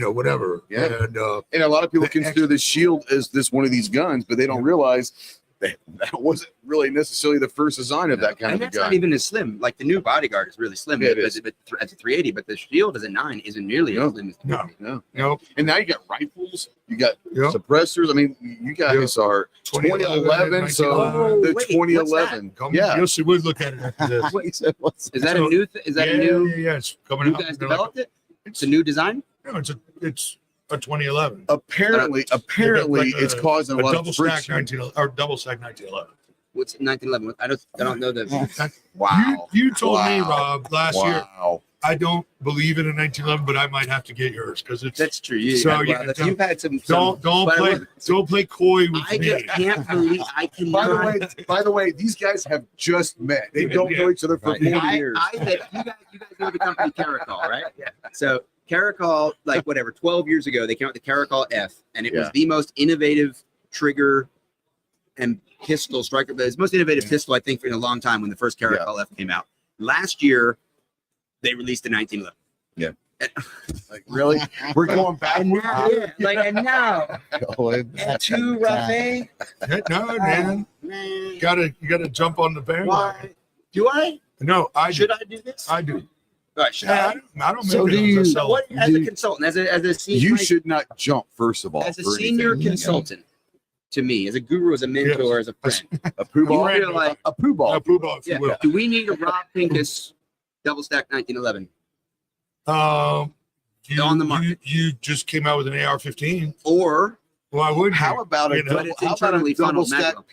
whatever. Yeah. And And a lot of people The consider the Shield as this one of these guns, but they don't realize that wasn't really necessarily the first design of that kind and of a that's gun. not even as slim. Like the new Bodyguard is really slim. Yeah, it is. But as a 380, but the Shield as a 9 isn't nearly No. as slim as the No. 380. No. And now you got rifles, you got Yep. suppressors. I mean, you guys are 2011, so 1911. the Wait, 2011. come, Yeah. you'll see. We'll look at it after this. What you said was Is that So- a new? Is that a new? Yeah, it's coming You out. guys They're like- developed it? It's a new design. No, it's a 2011. Apparently, Like it's causing a lot double of stack friction. 19 or double stack 1911. What's 1911? I don't know the. Wow. You told me, Wow. Rob, last year. Wow. I don't believe in a 1911, but I might have to get yours because it's. That's true. You, So, well, yeah, that's- don't- you've had some. Don't but I play will- don't play coy with I me. just can't believe I cannot. By the way, these guys have just met. They don't know each other for Right. 40 I years. said, you guys know the company Caracol, right? Yeah. So Caracol, like whatever, 12 years ago, they came out with the Caracol F, and it was Yeah. the most innovative trigger and pistol striker. But it's the most innovative pistol I think in a long time when the first Caracol F came out. Last year, they released the 1911. Like, really? We're going back. And now, and now, going and back two in time. Rafe. No, man. Man, You gotta jump on the bandwagon. why? Do I? No, I Should do. I do this? I do. All right, should I I? don't So make do it you- as a So seller. what, as a consultant, as a senior, You should not jump, first of all. as a for senior anything. consultant, to me, as a guru, as a mentor, as a friend, A poo ball. you feel like, A poo ball. A poo ball, if yeah, you will. do we need a Rob Pincus double stack 1911? On the market. You just came out with an AR-15. Or Why wouldn't How you? about a You know, double, it's how about a internally double funneled stack magma.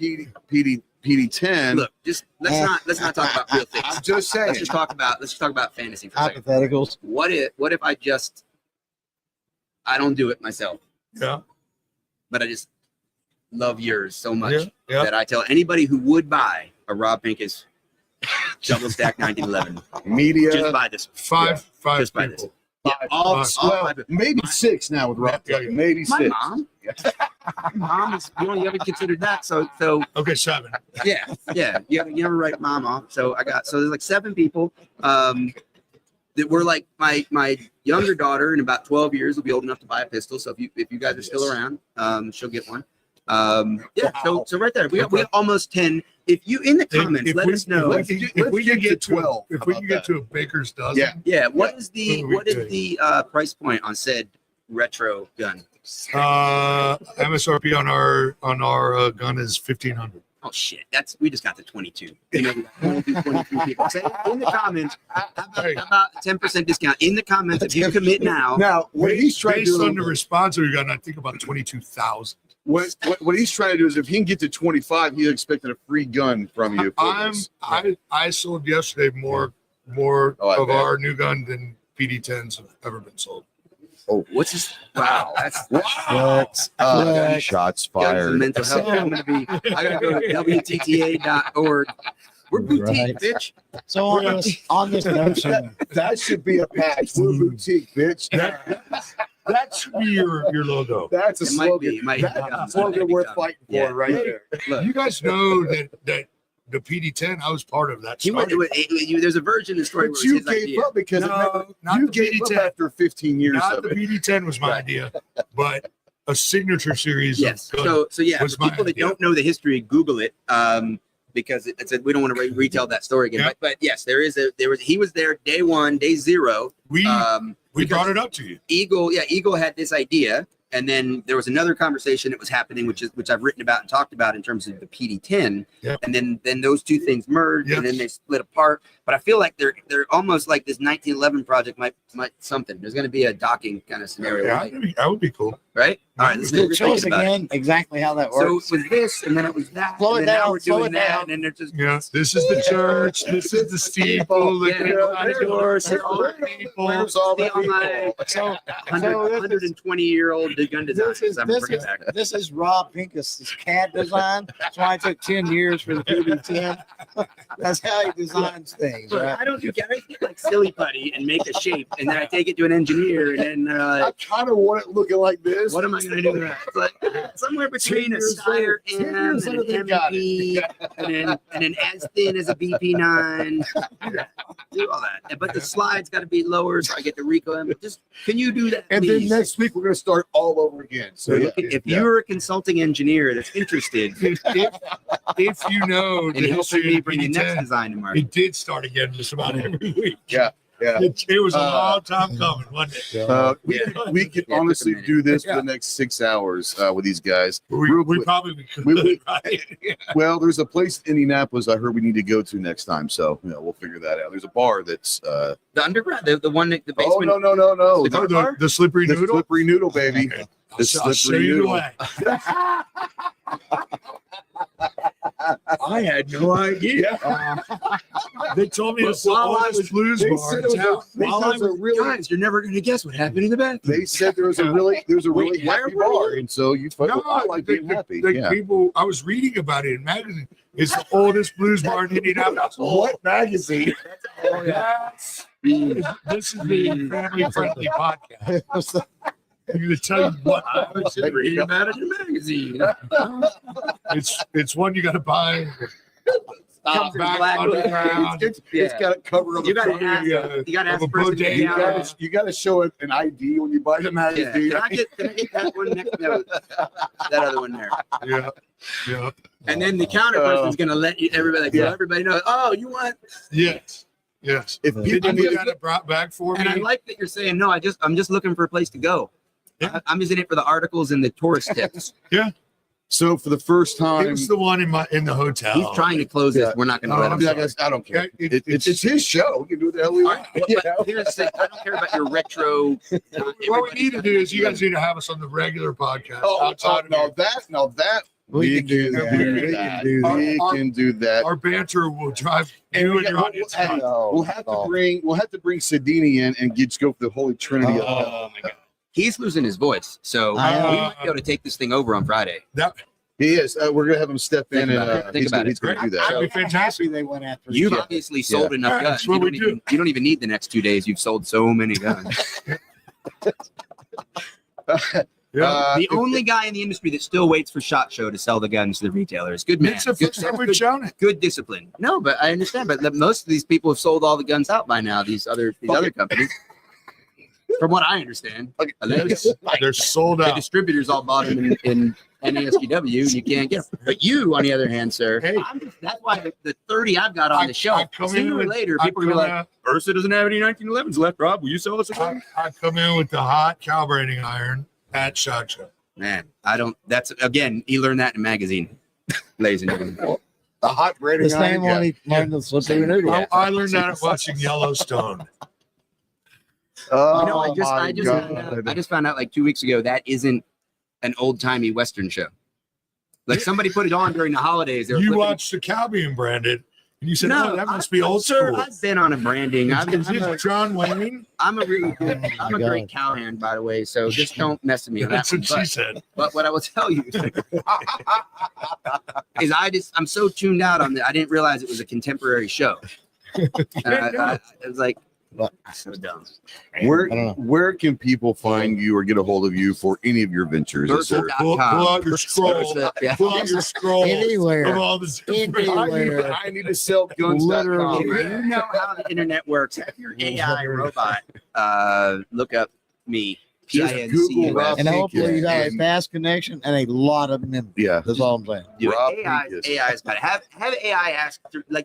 PD10? look, just let's not talk about real things. I'm just saying. Let's just talk about fantasy for a second. Hypotheticals. What if I don't do it myself, Yeah. but I just love yours so much Yeah. Yeah. that I tell anybody who would buy a Rob Pincus double stack 1911, Media. just buy this. Five Just buy this. people. Yeah, all Five. five. Maybe 6 now with Rob. Yeah, yeah. Maybe My 6. mom. My mom is, you haven't considered that. So Okay, 7. yeah. You never write mom off. So there's like 7 people. That were like my younger daughter in about 12 years will be old enough to buy a pistol. So if you guys are still around, she'll get one. Yeah. So right there, we have almost 10. If you in the comments, let us know. If we can get to 12, if we How can about get to a baker's dozen, Yeah. Yeah. What is Yeah. the price point on said retro gun? MSRP on our gun is 1,500. Oh shit! We just got to 22. You know, we got 22 people. Say in the comments. How about 10% discount in the comments if you commit now? Now, what he's trying to Based on do, the response we got, I think about 22,000. what he's trying to do is, if he can get to 25, he's expecting a free gun from you. for this. I sold yesterday more Oh, I of bet. our new gun than PD10s have ever been sold. What's this? Wow, that's Flex. Shots guns and fired. mental health. I gotta go to WTTA.org. We're boutique, Right. bitch. So on this notion, That should be a patch. We're boutique, bitch. That should be your logo. That's a It might slogan. be. It might That's be. a slogan worth fighting for Yeah. right there. Look, You guys know that the PD10, I was part of that. he went, there's a version of the story where But it you was his gave idea. up because No, not you the gave up PD10. after 15 years Not of the it. PD10 was my idea, but a signature series. Yes. Of guns. So yeah, was for my people that idea. don't know the history, Google it. Because it's we don't want to retell that story again. Yeah. But yes, he was there day 1, day 0. we Because brought it up to you. Eagle had this idea, and then there was another conversation that was happening, which I've written about and talked about in terms of the PD10. Yeah. And then those two things merged, and then they split apart. But I feel like they're almost like this 1911 project might something. There's going to be a docking kind of scenario, Yeah, right? that would be cool. Right? All right, let's show think us about it. again exactly how that So it works. was this, and then it was that. Slow and it then now down, we're slow doing it that, down. and then they're just Yeah, this is the church. This is the steeple. Look Yeah, at doors, the all the people. Where's all the See all my So 120-year-old gun designs. I'm bringing back. this is Rob Pincus's CAD design. That's why it took 10 years for the PD10. That's how he designs things, Look, right? I don't do I take like silly putty and make a shape, and then I take it to an engineer, and then I kind of want it looking like this. is. What am I going to do with that? It's like, somewhere between a Steyr M and an MP and an as thin as a BP9. Do all that. But the slide's got to be lower so I get the Rico. Just can you do that? And please? then next week we're going to start all over again. So If you're a consulting engineer that's interested If you know in the helping history me of bring the the next BD10, design to market, it did start again just about every week. Yeah. It was a long time coming, wasn't it? we can Yeah, it honestly took a minute. do this for Yeah. the next 6 hours with these guys. We Real quick. probably could. We- right? Well, there's a place in Indianapolis I heard we need to go to next time, so we'll figure that out. There's a bar that's the underground, the one that the oh basement. no Oh, the slippery the noodle. slippery noodle, baby. Okay. The I'll show slippery you the noodle. way. I had no idea. They told me it's the oldest blues bar in town. Guys, you're never going to guess what happened in the bathroom. They said there was a really Wait, where happy were you? bar, and so you I like being happy. The Yeah. people, I was reading about it in magazine. It's the oldest blues bar in Indianapolis. What magazine? This is the family-friendly podcast. I'm going to tell you what I was just reading about it in a magazine. it's one you got to buy. Comes in Back black. underground. It's Yeah. got a cover on the You got front. to ask. You got to ask of a the person to bodega. get down. You got to show it an ID when you buy the Yeah. magazine. Can I get that one next? No, that other one there. Yeah. And then the counter person's going to let everybody Yeah. everybody know. Oh, you want? Yes. If Did people you need got it brought back for And I me? like that you're saying no. I'm just looking for a place to go. Yeah. I'm just in it for the articles and the tourist tips. so for the first It time, was the one in the hotel. He's trying to close this. Yeah. We're not going to Oh, let I'm him. sorry. I don't care. Okay, It's his show. We can do what the hell we All want. right, but here's the thing. I don't care about your retro. What we need to do is you guys need to have us on the regular podcast. outside of here. that We can do that. We can do that. Our banter will drive And you we and your got- audience we'll- nuts. We'll have to bring Sadini in and just go for the Holy Trinity. Oh my God. He's losing his voice, so we might be able to take this thing over on Friday. He is. We're gonna have him step in Think and about it. Think he's about gonna it. do That'd that. be fantastic. They went after You've the obviously sold enough Yeah, guns. that's what we do. You don't even need the next 2 days. You've sold so many guns. The only guy in the industry that still waits for SHOT Show to sell the guns to the retailers. Good man. It's the Good, first time we've shown it. good discipline. No, but I understand. But most of these people have sold all the guns out by now. These other companies, from what I understand, They're sold the out. distributors all bought them in NASPW, and you can't get them. But you, on the other hand, sir, Hey. that's why the 30 I've got on the I shelf. come in Sooner or with- later, I people are gonna be come like, Bersa doesn't have any 1911s left. Rob, will you sell us a gun? I come in with the hot calibrating iron at SHOT Show. Man, I don't. That's again, he learned that in a magazine, ladies and gentlemen. The hot The rating. same one he learned the slippery noodle. Yeah. I learned that watching Yellowstone. Oh, You know, I my just found out like 2 weeks ago that isn't an old timey Western show. Like somebody put it on during the holidays. They were You flipping- watched the cow being branded, and you said, No, "Oh, that must be old sir, school." I've been on a branding. Is this John Wayne? I'm a really good. Oh, I'm my a great God. cowhand, by the way. So just don't mess with me on that That's one. what she said. But what I will tell you is I'm so tuned out on I didn't realize it was a contemporary show. I was like, so dumb. I don't know. Where can people find you or get a hold of you for any of your ventures? Is there- Pull out your scroll. Yeah. Pull out your scroll Anywhere. of all this. Anywhere. I need to sell guns. Literally. If you know how the internet works, if you're AI robot, look up me. Just Google Rob And hopefully you got a And- fast connection and a lot of memory. Yeah. That's all I'm saying. Do it. Rob AI's Pincus. got it. Have AI ask,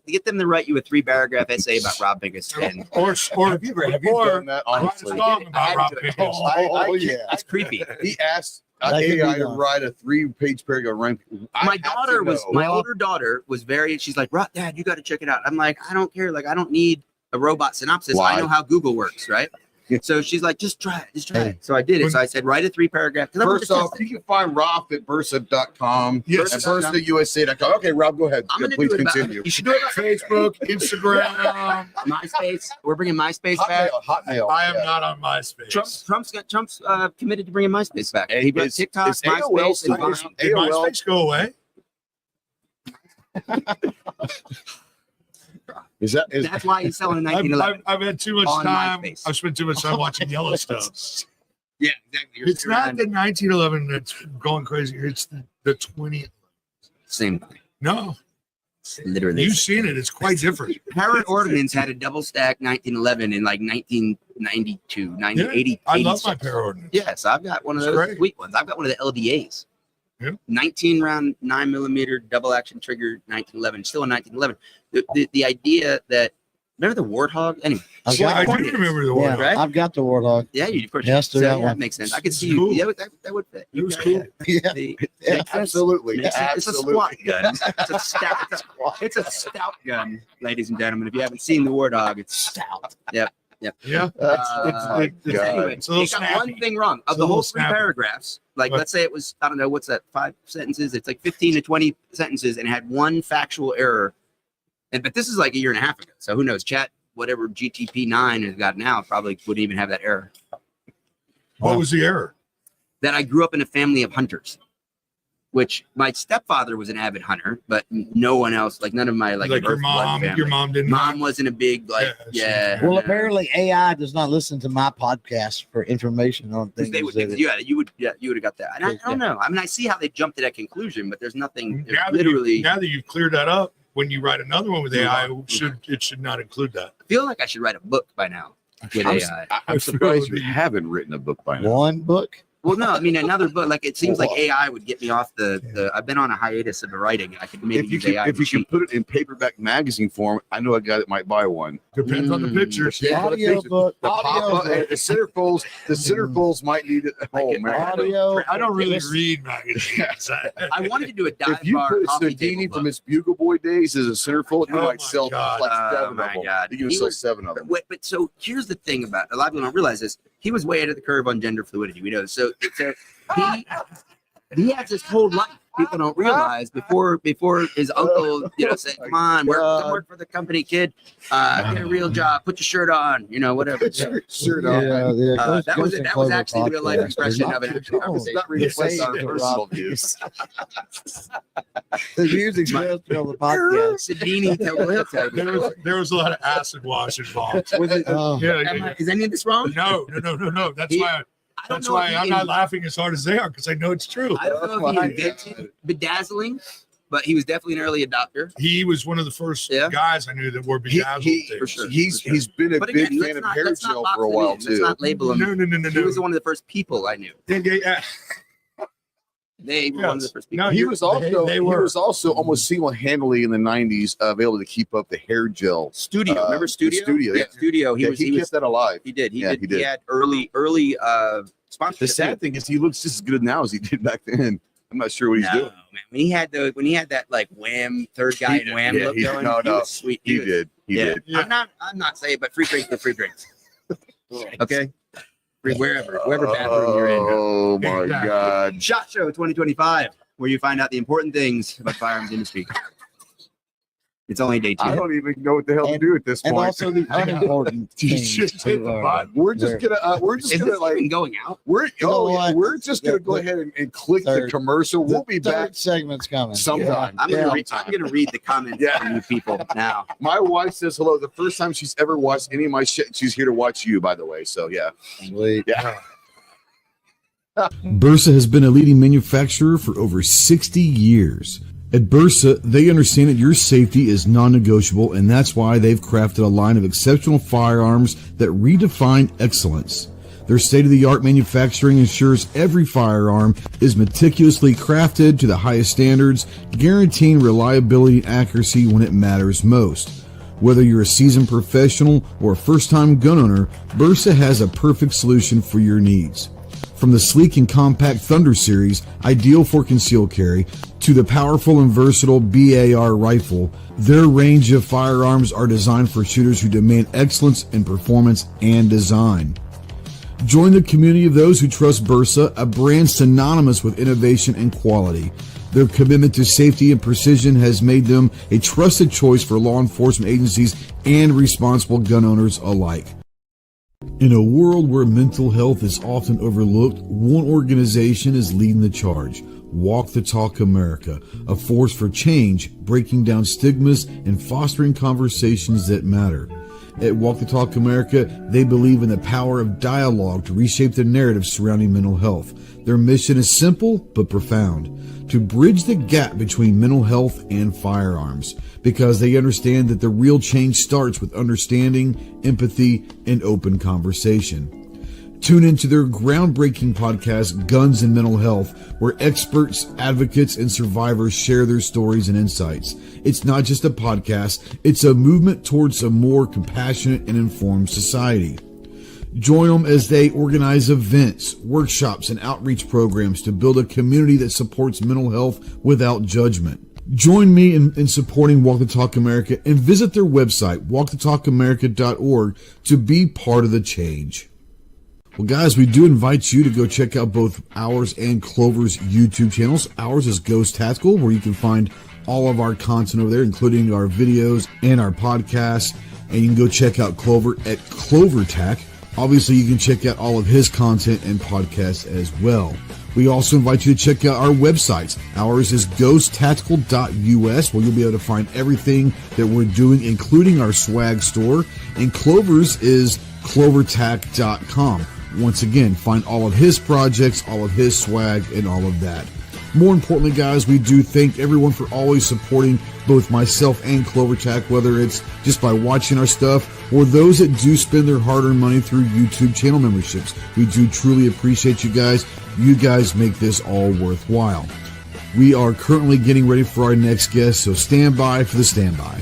get them to write you a 3-paragraph essay about Rob Pincus. And Or Have you done that? write a Honestly, song I about had Rob to. Pincus. Oh, yeah. it's creepy. He asked That could be AI to done. write a 3-page paragraph. Rank. My older daughter was she's like, Dad, you got to check it out. I'm like, I don't care. Like, I don't need a robot synopsis. Why? I know how Google works, right? So she's like, just try it. Just try Hey. it. So I did it. So I said, write a 3-paragraph. 'cause I wanted First to off, test it. you can find Rob at Bersa.com Yes. and BersaUSA.com. Okay, Rob, go ahead. I'm gonna Please do it about, continue. you should do it about Facebook, Instagram. MySpace. We're bringing MySpace back. Hotmail. I am yeah. not on MySpace. Trump's committed to bringing MySpace back. He brought Is- TikTok, is AOL MySpace, and still- Vine. Did AOL. MySpace go away? Is that That's why he's selling a I've 1911. had too much On time. MySpace. I've spent too much time watching Yellowstone. Yeah, exactly. You're It's sitting not around- the 1911 that's going crazy. It's the 20. same thing. No, Literally. you've seen it. It's quite different. Howard Ordnance had a double stack 1911 in like 1992, 1980. I love my pair ordinance. Yes, I've got one of It's those great. sweet ones. I've got one of the LDAs. Yeah. 19 round 9mm double action trigger 1911. Still a 1911. The idea that remember the Warthog? Anyway, I've Yeah, I got, do remember the yeah, one. right? I've got the Warthog. yeah, you of course. Yes, so, that yeah, one. that makes sense. I could It's see you. cool. Yeah, that would fit. It was Yeah, cool. Yeah. The- Yeah, makes sense. Absolutely. Makes sense. It's a Absolutely. squat gun. It's a stout. It's a stout gun, ladies and gentlemen. If you haven't seen the Warthog, it's stout. Yep. Yeah. Uh, it's- anyway, it's a little it got snappy. one thing wrong. It's Of a the whole little 3 snappy. paragraphs, like What? let's say it was, I don't know, what's that, 5 sentences? It's like 15 to 20 sentences and it had one factual error. But this is like a year and a half ago. So who knows? Chat, whatever GTP 9 has got now, probably wouldn't even have that error. What was the error? That I grew up in a family of hunters, which my stepfather was an avid hunter, but no one else, like none of my Like your birth blood mom. family. Your mom didn't. Mom wasn't a big Yeah, Well, no. apparently AI does not listen to my podcast for information on Because things. they would, that you would have got that. And I don't know. I mean, I see how they jumped to that conclusion, but there's nothing. There's literally, now that you've cleared that up, when you write another one with AI, it should not include that. I feel like I should write a book by now with I'm, AI. I'm surprised you haven't written a book by now. one book. Well, no, I mean another book. Like it seems like AI would get me off the. I've been on a hiatus of the writing, and I could maybe If you use can, AI. if you can put it in paperback magazine form, I know a guy that might buy one. Depends on the pictures. Yeah, but Audio the book. pop-up, Audio book. the centerfolds might need it. Oh Like man! Audio. I don't really Listen, read magazines. I wanted to do a dive If you bar put a coffee Sadini table from book. his Bugle Boy days as a centerfold, you Oh might my sell God. like Oh 7 my of them. God. You can He sell was- 7 of them. But so here's the thing about a lot of people don't realize this. He was way ahead of the curve on gender fluidity. We know. So he has his whole life. People don't realize before his uncle, said, "Come on, come work for the company, kid. Get a real job. Put your shirt on. Whatever." Put your shirt on. That was actually real life expression of an actual It's conversation. not really Say our it, personal Rob. views. The music does fill the podcast. Sadini, he'll tell you. There was a lot of acid wash involved. Was it- Oh, Yeah, Is any of this wrong? no. That's He- why. I don't That's know why if I'm he not laughing as hard as they are because I know it's true. I don't know if he invented bedazzling, but he was definitely an early adopter. He was one of the first Yeah. guys I knew that wore He, bedazzled he, things. For sure. he's been a But big again, fan of hair let's not gel box for a him while in. Let's too. not label him. No. He was one of the first people I knew. Yeah. They were Yeah. one of the first people. No, He you- was also they he were. was also almost single-handedly in the 90s able to keep up the hair gel. Studio, remember the Studio? Studio, yeah. Studio. He Yeah, was. he He kept was. that alive. He did. He Yeah, did. he He did. had early sponsorship. The sad thing is he looks just as good now as he did back then. I'm not sure what he's No, doing. man. When he had that like Wham third guy in Wham look going, no, he was sweet. He was- did. He yeah. did. Yeah. I'm not saying, but free drinks are free drinks. Okay. Wherever bathroom you're in. Oh my Exactly. God. SHOT Show 2025, where you find out the important things about firearms industry. It's only day 2. I don't even know what the hell to do at this and point. also the unimportant You things. just hit the to, button. we're just there. gonna Is this even going out? we're know what? we're just gonna go ahead and click the Third- commercial. We'll be The back third segment's coming. sometime. I'm Yeah. gonna read the comments Yeah. from you people now. My wife says hello. The first time she's ever watched any of my shit. She's here to watch you, by the way. So yeah. Sweet. Yeah. Bersa has been a leading manufacturer for over 60 years. At Bersa, they understand that your safety is non-negotiable, and that's why they've crafted a line of exceptional firearms that redefine excellence. Their state-of-the-art manufacturing ensures every firearm is meticulously crafted to the highest standards, guaranteeing reliability and accuracy when it matters most. Whether you're a seasoned professional or a first-time gun owner, Bersa has a perfect solution for your needs. From the sleek and compact Thunder series, ideal for concealed carry, to the powerful and versatile BAR rifle, their range of firearms are designed for shooters who demand excellence in performance and design. Join the community of those who trust Bersa, a brand synonymous with innovation and quality. Their commitment to safety and precision has made them a trusted choice for law enforcement agencies and responsible gun owners alike. In a world where mental health is often overlooked, one organization is leading the charge. Walk the Talk America, a force for change, breaking down stigmas and fostering conversations that matter. At Walk the Talk America, they believe in the power of dialogue to reshape the narrative surrounding mental health. Their mission is simple but profound: to bridge the gap between mental health and firearms, because they understand that the real change starts with understanding, empathy, and open conversation. Tune into their groundbreaking podcast, Guns and Mental Health, where experts, advocates, and survivors share their stories and insights. It's not just a podcast, it's a movement towards a more compassionate and informed society. Join them as they organize events, workshops, and outreach programs to build a community that supports mental health without judgment. Join me in supporting Walk the Talk America and visit their website, walkthetalkamerica.org, to be part of the change. Well, guys, we do invite you to go check out both ours and Clover's YouTube channels. Ours is Ghost Tactical, where you can find all of our content over there, including our videos and our podcasts. And you can go check out Clover at CloverTac. Obviously, you can check out all of his content and podcasts as well. We also invite you to check out our websites. Ours is ghosttactical.us, where you'll be able to find everything that we're doing, including our swag store. And Clover's is clovertac.com. Once again, find all of his projects, all of his swag, and all of that. More importantly, guys, we do thank everyone for always supporting both myself and CloverTac, whether it's just by watching our stuff or those that do spend their hard-earned money through YouTube channel memberships. We do truly appreciate you guys. You guys make this all worthwhile. We are currently getting ready for our next guest, so stand by for the standby.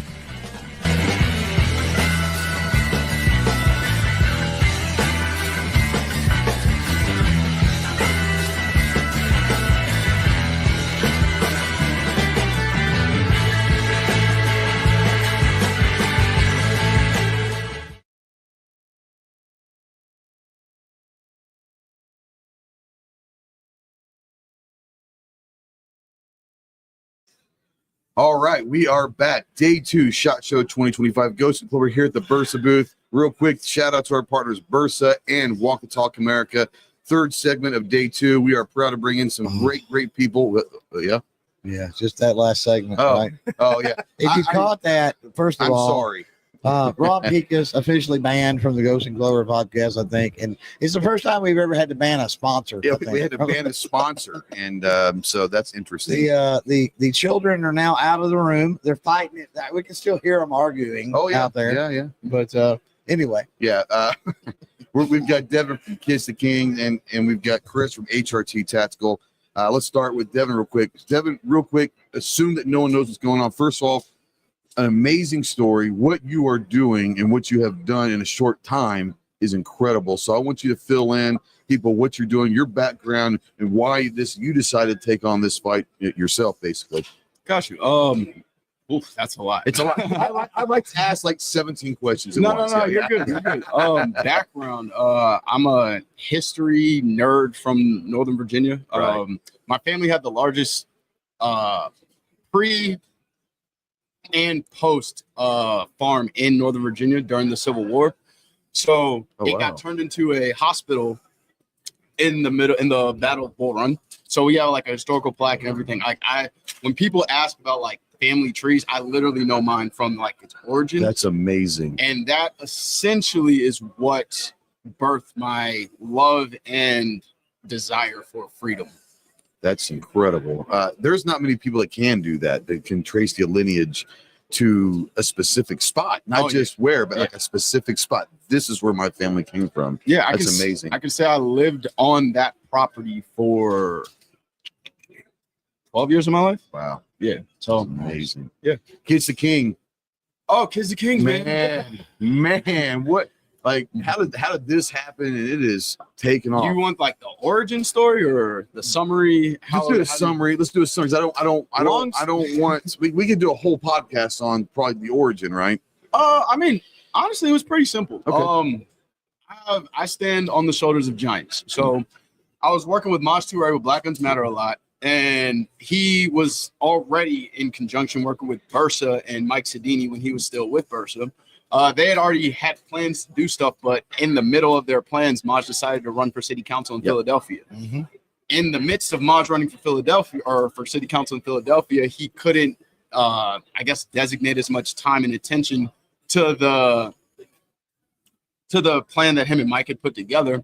All right, we are back. Day 2, SHOT Show 2025. Ghost Clover here at the Bersa booth. Real quick, shout out to our partners, Bersa and Walk the Talk America. Third segment of Day 2. We are proud to bring in some great people. Yeah? Yeah, just that last segment, Oh, right? oh yeah. If you caught that, first of I'm all, sorry. Rob Pika's officially banned from the Ghost and Clover podcast, I think. And it's the first time we've ever had to ban a sponsor. Yeah, I think. we had to ban a sponsor, and so that's interesting. The children are now out of the room. They're fighting it. We can still hear them arguing out there. Yeah. But anyway. Yeah. We've got Devin from Kiss the King, and we've got Chris from HRT Tactical. Let's start with Devin real quick. Devin, real quick, assume that no one knows what's going on. First of all, an amazing story. What you are doing and what you have done in a short time is incredible. So I want you to fill in people what you're doing, your background, and why you decided to take on this fight yourself, basically. Got you. That's a lot. It's a lot. I'd like to ask like 17 questions. No, you're good. You're good. Background. I'm a history nerd from Northern Virginia. Right. My family had the largest pre and post farm in Northern Virginia during the Civil War. So it got turned into a hospital in the Battle of Bull Run. So we have like a historical plaque and everything. Like when people ask about like family trees, I literally know mine from like its origin. That's amazing. And that essentially is what birthed my love and desire for freedom. That's incredible. There's not many people that can do that can trace the lineage to a specific spot, not just where, but like a specific spot. This is where my family came from. Yeah, that's amazing. I can say I lived on that property for 12 years of my life. Wow. Yeah. So amazing. Yeah. Kids the King. Oh, Kids the King, man. What? Like, how did this happen? And it is taken off. You want like the origin story or the summary? Let's do a summary. I don't want. We could do a whole podcast on probably the origin, right? I mean, honestly, it was pretty simple. Okay. I stand on the shoulders of giants. So I was working with Maj Toure with Black Guns Matter a lot, and he was already in conjunction working with Bersa and Mike Sedini when he was still with Bersa. They had already had plans to do stuff, but in the middle of their plans, Maj decided to run for city council in Philadelphia. Mm-hmm. In the midst of Maj running for Philadelphia or for city council in Philadelphia, he couldn't, designate as much time and attention to the to the plan that him and Mike had put together,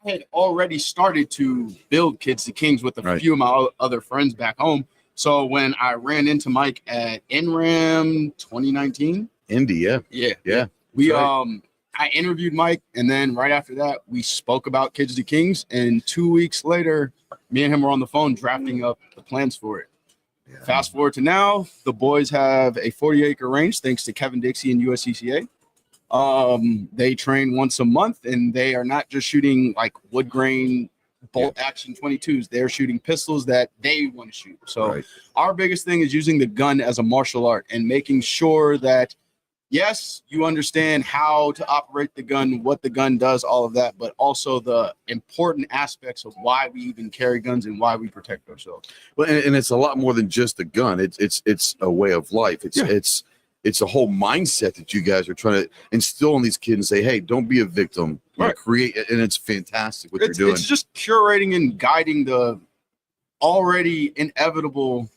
I had already started to build Kids to Kings with a few of my other friends back home. So when I ran into Mike at NRAM 2019, Indy, yeah. We I interviewed Mike, and then right after that, we spoke about Kids to Kings. And 2 weeks later, me and him were on the phone drafting up the plans for it. Yeah. Fast forward to now, the boys have a 40-acre range thanks to Kevin Dixie and USCCA. They train once a month, and they are not just shooting like wood grain bolt action 22s. They're shooting pistols that they want to shoot. So our biggest thing is using the gun as a martial art and making sure that, yes, you understand how to operate the gun, what the gun does, all of that, but also the important aspects of why we even carry guns and why we protect ourselves. Well, and it's a lot more than just the gun. It's a way of life. It's a whole mindset that you guys are trying to instill in these kids and say, hey, don't be a victim. You know, create, and it's fantastic what you're doing. It's just curating and guiding the already inevitable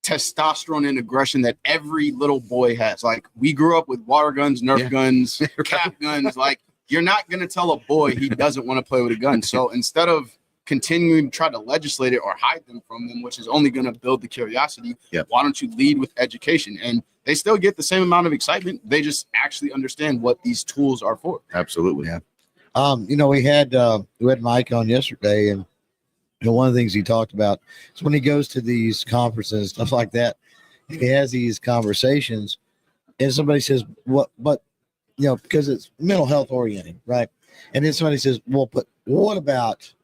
testosterone and aggression that every little boy has. Like, we grew up with water guns, Nerf guns, cap guns. Like, you're not going to tell a boy he doesn't want to play with a gun. So instead of continuing to try to legislate it or hide them from them, which is only going to build the curiosity, why don't you lead with education? And they still get the same amount of excitement. They just actually understand what these tools are for. Absolutely. Yeah. You know, we had Mike on yesterday, and you know, one of the things he talked about is when he goes to these conferences, stuff like that, he has these conversations, and somebody says, "What?" But you know, because it's mental health oriented, right? And then somebody says, "Well, but what about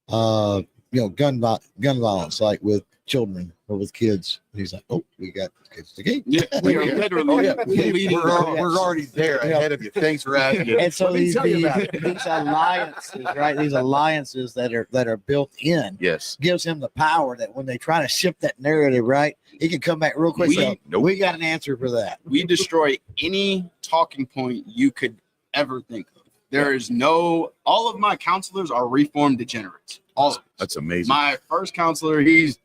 you know, gun violence, like with children or with kids?" And he's like, "Oh, we got Kids to Kings." Yeah, we are literally we're already there ahead of you. Thanks for asking. And so these alliances, right? These alliances that are built in, gives him the power that when they try to shift that narrative, right, he can come back real quick. We got an answer for that. We destroy any talking point you could ever think of. There is no. All of my counselors are reformed degenerates. All of us. That's amazing. My first counselor, he's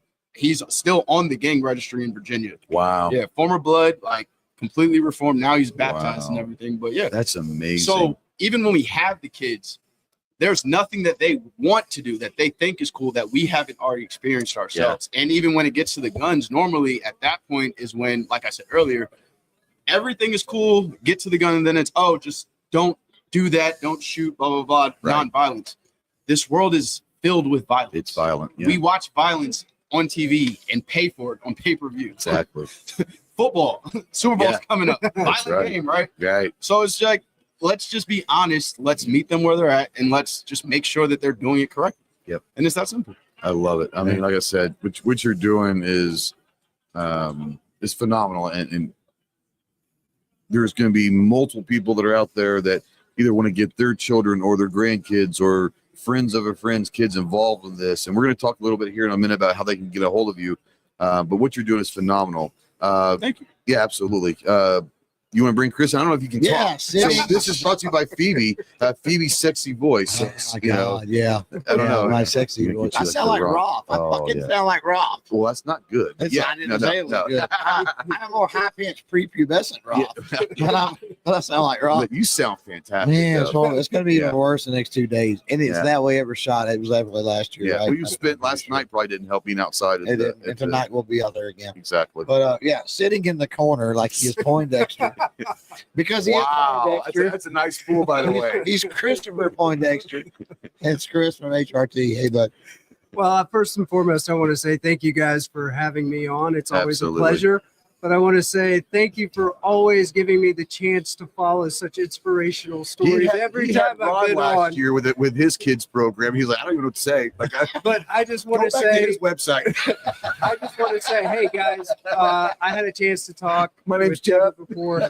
still on the gang registry in Virginia. Wow. Yeah, former blood, like completely reformed. Now he's baptized and everything. But yeah, that's amazing. So even when we have the kids, there's nothing that they want to do that they think is cool that we haven't already experienced ourselves. And even when it gets to the guns, normally at that point is when, like I said earlier, everything is cool. Get to the gun, and then it's just don't do that, don't shoot, blah blah blah, non-violence. This world is filled with violence. It's violent. We watch violence on TV and pay for it on pay-per-view. Exactly. Football, Super Bowl's coming up. Violent game, right? Right. So it's like, let's just be honest. Let's meet them where they're at, and let's just make sure that they're doing it correctly. Yep. And it's that simple. I love it. I mean, like I said, what you're doing is phenomenal, and there's going to be multiple people that are out there that either want to get their children or their grandkids or friends of a friend's kids involved in this. And we're going to talk a little bit here in a minute about how they can get a hold of you. But what you're doing is phenomenal. Thank you. Yeah, absolutely. You want to bring Chris? I don't know if you can talk. So this is brought to you by Phoebe, Phoebe's sexy voice. Oh my God, I don't know. My sexy voice. I sound like Roth. I fucking sound like Roth. Well, that's not good. Good. I'm a more high-pitched prepubescent Roth. But I sound like Roth. But you sound fantastic. Man, it's going to be even worse the next 2 days. And it's that way every shot. It was definitely last year. Yeah, right? well, you spent last night probably didn't help being outside. And tonight we'll be out there again. Exactly. But sitting in the corner like he is Poindexter. Because he is Poindexter. That's a nice fool, by the way. He's Christopher Poindexter. It's Chris from HRT. Hey, bud. Well, first and foremost, I want to say thank you guys for having me on. It's always Absolutely. a pleasure. But I want to say thank you for always giving me the chance to follow such inspirational stories every time I've been last on. year with his kids program. He's like, I don't even know what to say. Like, But I just want to go back to say, his website. I just want to say, hey guys, I had a chance to talk. My name's with Jeff before,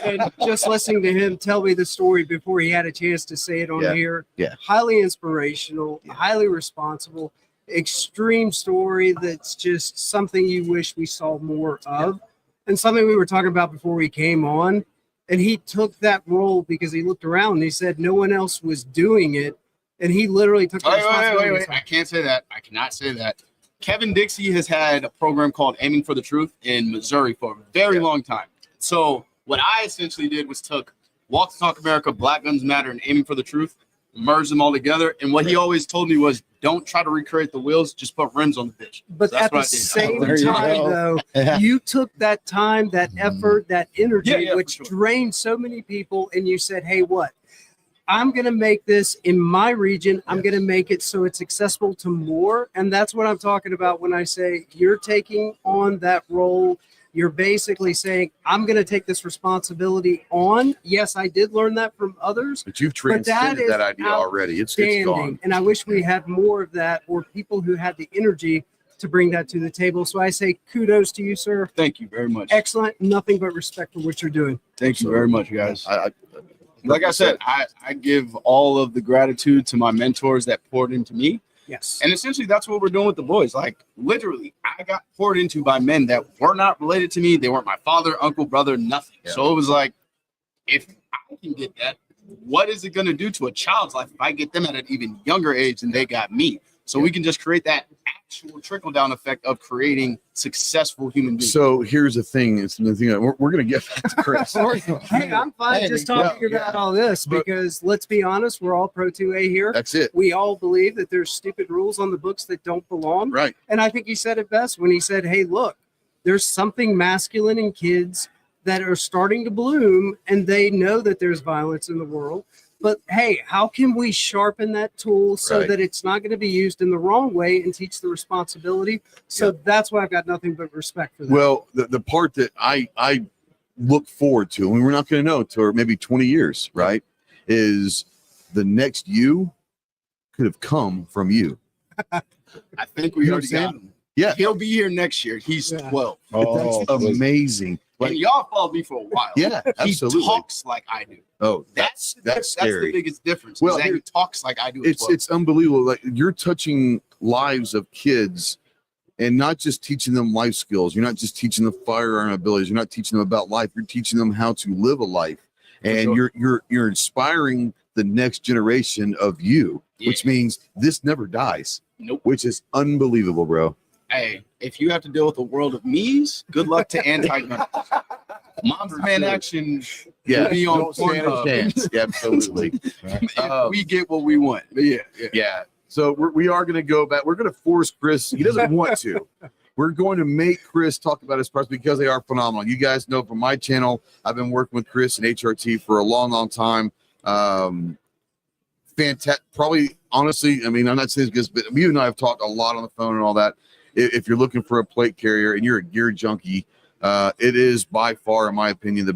and just listening to him tell me the story before he had a chance to say it on here. Yeah. Highly inspirational, highly responsible. Extreme story that's just something you wish we saw more of, and something we were talking about before we came on. And he took that role because he looked around and he said no one else was doing it, and he literally took the responsibility. Wait. I can't say that. I cannot say that. Kevin Dixie has had a program called Aiming for the Truth in Missouri for a very long time. So what I essentially did was took Walk the Talk America, Black Guns Matter, and Aiming for the Truth. Merge them all together. And what he always told me was, don't try to recreate the wheels, just put rims on the bitch. But So that's at the what I did. same There you time, go. though, Yeah. you took that time, that effort, that energy, Yeah, for which sure. drained so many people, and you said, hey, what? I'm going to make this in my region. I'm going to make it so it's accessible to more. And that's what I'm talking about when I say you're taking on that role. You're basically saying, I'm going to take this responsibility on. Yes, I did learn that from others. But you've But that transcended is that idea already. It's gone. Standing. And I wish we had more of that, or people who had the energy to bring that to the table. So I say kudos to you, sir. Thank you very much. Excellent. Nothing but respect for what you're doing. Thank you very much, guys. I Like I said, I give all of the gratitude to my mentors that poured into me. Yes. And essentially, that's what we're doing with the boys. Like, literally, I got poured into by men that were not related to me. They weren't my father, uncle, brother, nothing. Yeah. So it was like, if I can get that, what is it going to do to a child's life if I get them at an even younger age than they got me? So we can just create that actual trickle down effect of creating successful human beings. So here's the thing. It's the thing that we're going to get back to Chris. Hey, I'm fine just talking about all this because let's be honest, we're all Pro 2A here. That's it. We all believe that there's stupid rules on the books that don't belong. Right. And I think he said it best when he said, hey, look, there's something masculine in kids that are starting to bloom and they know that there's violence in the world. But hey, how can we sharpen that tool so Right. that it's not going to be used in the wrong way and teach the responsibility? So that's why I've got nothing but respect for that. Well, the part that I look forward to, and we're not going to know till maybe 20 years, right, is the next you could have come from you. I think we You know already what I'm got saying? him. Yeah. He'll be here next year. He's Yeah. 12. Oh, That's amazing. Like, And y'all followed me for a while. yeah, absolutely. He talks like I do. Oh, That's that's the scary. biggest difference. Well, Well, that here- he talks like I do. as well. It's unbelievable. Like, you're touching lives of kids and not just teaching them life skills. You're not just teaching them firearm abilities. You're not teaching them about life. You're teaching them how to live a life. And sure. you're inspiring the next generation of you, which means this never dies. Nope. Which is unbelievable, bro. Hey, if you have to deal with a world of me's, good luck to anti-gun. Mom's Man Action Yeah. will be on Don't stand a Pornhub. chance. Yeah, absolutely. If we get what we want. But yeah. Yeah. So we are going to go back. We're going to force Chris. He doesn't want to. We're going to make Chris talk about his products because they are phenomenal. You guys know from my channel, I've been working with Chris and HRT for a long, long time. Fantastic. Probably, honestly, I mean, I'm not saying this, but you and I have talked a lot on the phone and all that. If you're looking for a plate carrier and you're a gear junkie, it is by far, in my opinion, the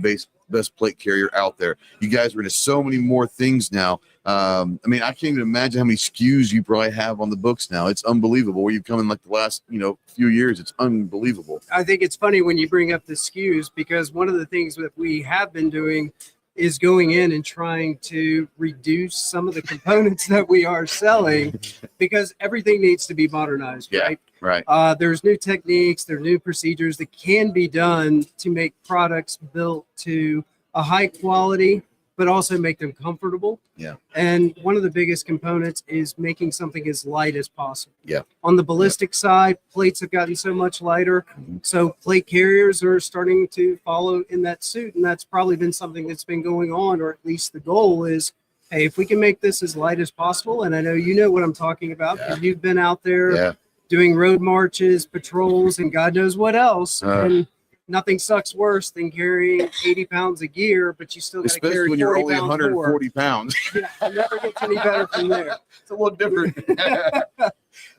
best plate carrier out there. You guys are into so many more things now. I mean, I can't even imagine how many SKUs you probably have on the books now. It's unbelievable where you've come in like the last, few years. It's unbelievable. I think it's funny when you bring up the SKUs because one of the things that we have been doing is going in and trying to reduce some of the components that we are selling because everything needs to be modernized, Yeah. right? Right. There's new techniques, there are new procedures that can be done to make products built to a high quality, but also make them comfortable. Yeah. And one of the biggest components is making something as light as possible. Yeah. On the ballistic side, plates have gotten so much lighter. So plate carriers are starting to follow in that suit. And that's probably been something that's been going on, or at least the goal is, hey, if we can make this as light as possible. And I know you know what I'm talking about because you've been out there Yeah. doing road marches, patrols, and God knows what else. And nothing sucks worse than carrying 80 pounds of gear, but you still got to Especially carry when you're 40 only pounds 140 pounds. more. Yeah, it never gets any better from there. It's a little different.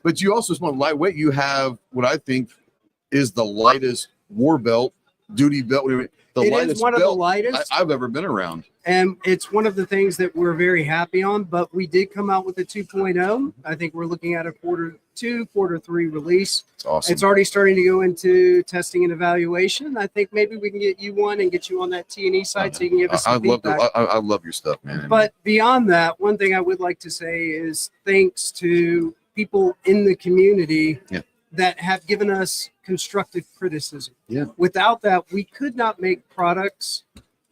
But you also want lightweight. You have what I think is the lightest war belt, duty belt, whatever. The It lightest is one of the belt lightest, I've ever been around. and it's one of the things that we're very happy on. But we did come out with a 2.0. I think we're looking at a quarter 3 release. It's awesome. It's already starting to go into testing and evaluation. I think maybe we can get you one and get you on that T&E site so you can give us some feedback. I love your stuff, man. But beyond that, one thing I would like to say is thanks to people in the community that have given us constructive criticism. Yeah. Without that, we could not make products.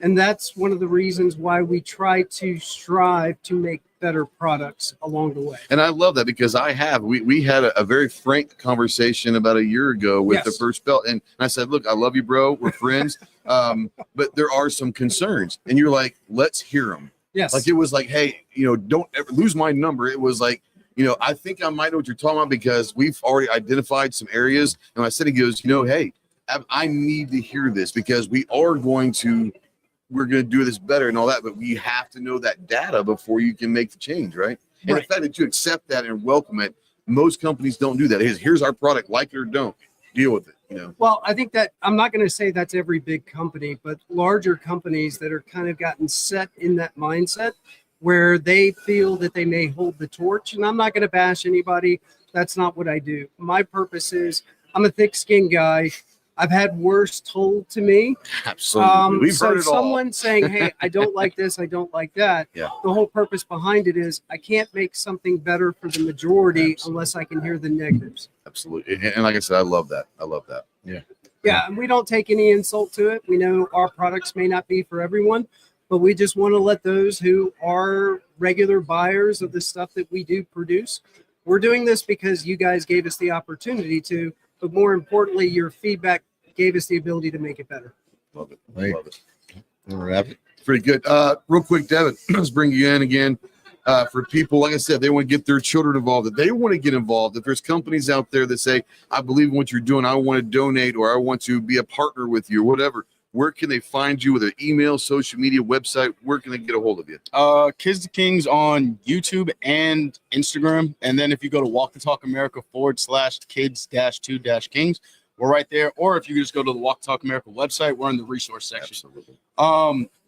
And that's one of the reasons why we try to strive to make better products along the way. And I love that because we had a very frank conversation about a year ago with Yes. the first belt. And I said, look, I love you, bro. We're friends. But there are some concerns. And you're like, let's hear them. Yes. Like it was like, hey, don't ever lose my number. It was like, I think I might know what you're talking about because we've already identified some areas. And I said, he goes, hey, I need to hear this because we're going to do this better and all that, but we have to know that data before you can make the change, right? And the fact that you accept that and welcome it, most companies don't do that. Here's our product, like it or don't, deal with it. Well, I think that I'm not going to say that's every big company, but larger companies that are kind of gotten set in that mindset where they feel that they may hold the torch. And I'm not going to bash anybody. That's not what I do. My purpose is I'm a thick-skinned guy. I've had worse told to me. Absolutely. We've so heard it all. someone saying, hey, I don't like this, I don't like that. Yeah. The whole purpose behind it is I can't make something better for the majority unless I can hear the negatives. Absolutely. And like I said, I love that. Yeah. Yeah, and we don't take any insult to it. We know our products may not be for everyone, but we just want to let those who are regular buyers of the stuff that we do produce. We're doing this because you guys gave us the opportunity to, but more importantly, your feedback gave us the ability to make it better. Love it. Right. Love it. Wrap it. Pretty good. Real quick, Devin, let's bring you in again. For people, like I said, they want to get their children involved. If they want to get involved, if there's companies out there that say, I believe in what you're doing, I want to donate, or I want to be a partner with you, or whatever, where can they find you? With an email, social media, website? Where can they get a hold of you? Kids to Kings on YouTube and Instagram. And then if you go to Walk the Talk America /kids-2-kings, we're right there. Or if you just go to the Walk the Talk America website, we're in the resource section. Absolutely.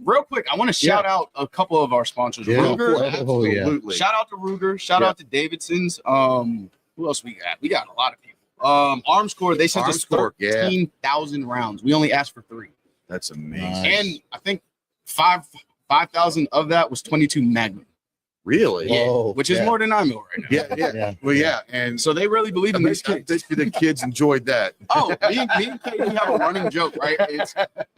Real quick, I want to shout out a couple of our sponsors. Yeah. Ruger, Oh, yeah. Absolutely. shout out to Ruger. Shout out to Davidson's. Who else we got? We got a lot of people. Arms Corps, they sent us Arms Corps, yeah. 13,000 rounds. We only asked for 3. That's amazing. Nice. And I think 5,000 of that was 22 Magnum, Really? Whoa, which is yeah. more than I know right now. Yeah. Well, yeah. And So they really believe in these kids. the kids enjoyed that. Oh, me and Katie have a running joke, right?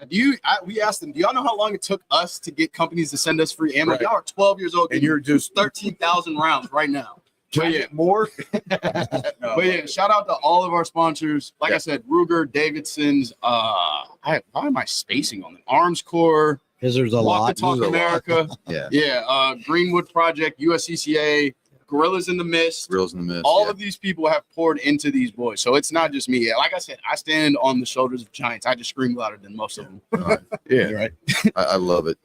We asked them, do y'all know how long it took us to get companies to send us free ammo? Right. Y'all are 12 years old And you're just 13,000 rounds right now. can I get more? But yeah, shout out to all of our sponsors. Like I said, Ruger, Davidson's, why am I spacing on them? Arms Corps, Because there's a Walk lot. the Talk There's a lot. America, Yeah. Greenwood Project, USCCA, Gorillas in the Mist. Grills in the mist. All of these people have poured into these boys. So it's not just me. Like I said, I stand on the shoulders of giants. I just scream louder than most of them. Yeah. Right. I love it.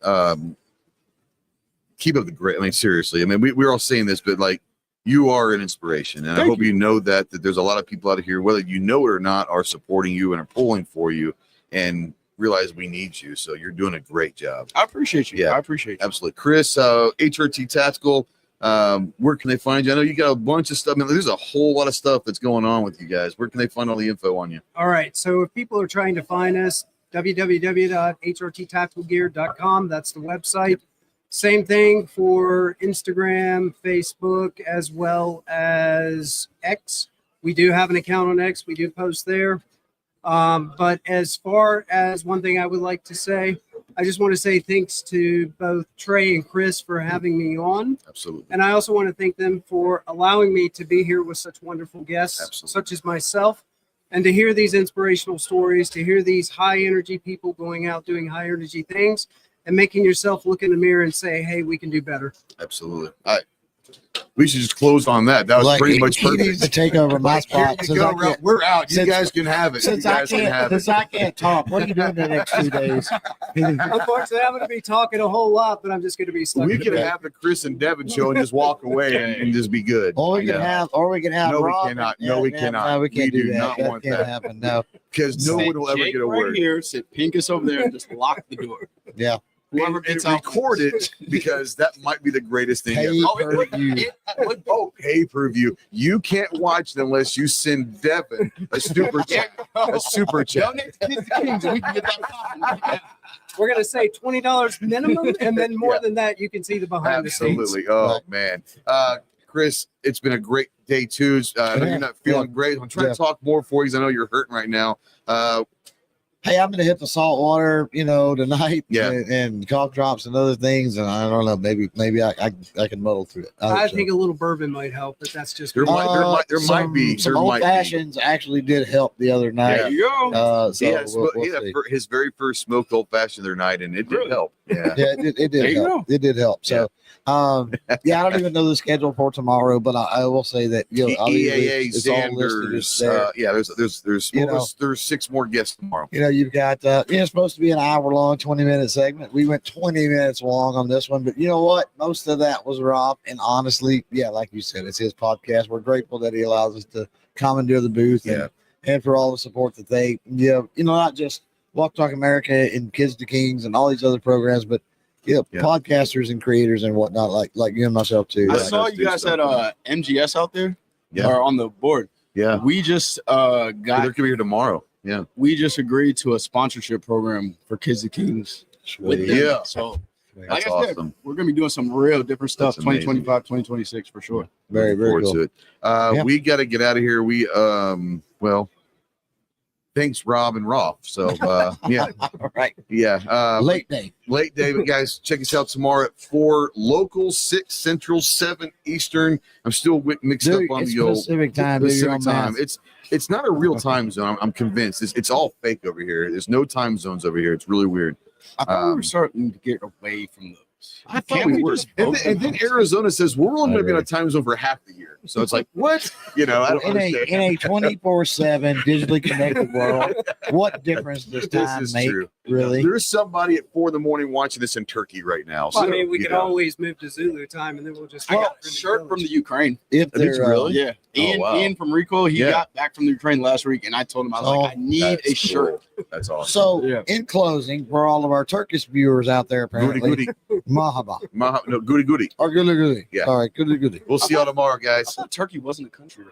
Keep up the great. I mean, seriously. I mean, we're all saying this, but like, you are an inspiration, and I hope you know that there's a lot of people out of here, whether you know it or not, are supporting you and are pulling for you, and realize we need you. So you're doing a great job. I appreciate you. Yeah. I appreciate you. Absolutely, Chris. HRT Tactical. Where can they find you? I know you got a bunch of stuff. I mean, there's a whole lot of stuff that's going on with you guys. Where can they find all the info on you? All right. So if people are trying to find us, www.hrttacticalgear.com. That's the website. Same thing for Instagram, Facebook, as well as X. We do have an account on X. We do post there. But as far as one thing I would like to say, I just want to say thanks to both Trey and Chris for having me on. Absolutely. And I also want to thank them for allowing me to be here with such wonderful guests, Absolutely. such as myself, and to hear these inspirational stories, to hear these high energy people going out doing high energy things and making yourself look in the mirror and say, hey, we can do better. Absolutely. We should just close on that. That was pretty much he needs to perfect. take over my Here spot. you since go, I Rob. can't- We're out. You since- guys can have it. You Since I guys can can't, have it. since I can't talk, what are you doing the next 2 days? Unfortunately, I'm going to be talking a whole lot, but I'm just going to be stuck. We in the can back. have the Chris and Devin show and just walk away and just be good. Or we can Yeah. have, No, we Rob. cannot. No, we cannot. No, we can't We do do that. not That want can't that. happen. No. Because no one will ever Jake get a right word. here, sit Pinkus over there, and just lock the door. Yeah. Whoever And gets out record it because that might be the greatest thing Pay ever. per view. Oh, pay-per-view. You can't watch it unless you send Devin a super chat. A super chat. Donate to Kids to Kings, and we can get that popping. We're going to say $20 minimum, and then more than that, you can see the behind the scenes. Absolutely. Oh, man. Chris, it's been a great day, too. I know you're not feeling great. I'm trying to talk more for you because I know you're hurting right now. hey, I'm gonna hit the salt water, tonight, Yeah. and cough drops and other things, and I don't know, maybe I can muddle through it. I think a little bourbon might help, but that's just There me. might be. some There old might be. fashions actually did help the other night. Yeah. you go. So He had, we'll he had see. his very first smoked old fashioned the other night, and it did Really? help. Yeah. Yeah, it There did you help. It did help. So, I don't even know the schedule for tomorrow, but I will say that EAA, it's all listed. It's Xanders. there. There's 6 more guests tomorrow. You've got it's supposed to be an hour long, 20-minute segment. We went 20 minutes long on this one, but you know what? Most of that was Rob, and honestly, like you said, it's his podcast. We're grateful that he allows us to commandeer the booth, and for all the support that they give. Not just Walk Talk America and Kids to Kings and all these other programs, but podcasters and creators and whatnot, like you and myself too. I Like, saw you guys had MGS out there. Yeah. Or on the board. Yeah. We just They're gonna be here tomorrow. Yeah. we just agreed to a sponsorship program for Kids to Kings with them. Yeah. So That's like I said, awesome. we're gonna be doing some real different stuff. That's amazing. 2025, 2026 for sure. very, very Looking forward cool. to it. We got to get out of here. We thanks Rob and Rolf. So All right. late Late day. but guys, check us out tomorrow at 4 local, 6 Central, 7 Eastern. I'm still mixed Dude, up on it's the old Pacific time. Dude, you're Pacific on time. math. It's not a real time zone. I'm convinced. It's all fake over here. There's no time zones over here. It's really weird. I thought we were starting to get away from those. I thought we were. And then Arizona says we're only going to be on a time zone for half the year. So it's like, what? I don't in understand. a 24/7 digitally connected world, what difference does This time is make? true. Really? There's somebody at 4 a.m. watching this in Turkey right now. Well, I So, mean, we you could know. always move to Zulu time, and then we'll just. I got a shirt from the Ukraine. If Did you they're really? Yeah. Ian, wow. Ian from Rico, he Yeah. got back from the Ukraine last week, and I told him, I was like, I need That's a shirt. cool. That's awesome. so Yeah. in closing, for all of our Turkish viewers out there, Goody apparently, goody. mahaba No, goody goody. or goody goody. Yeah. All right, goody goody. We'll see y'all tomorrow, I guys. thought Turkey wasn't a country.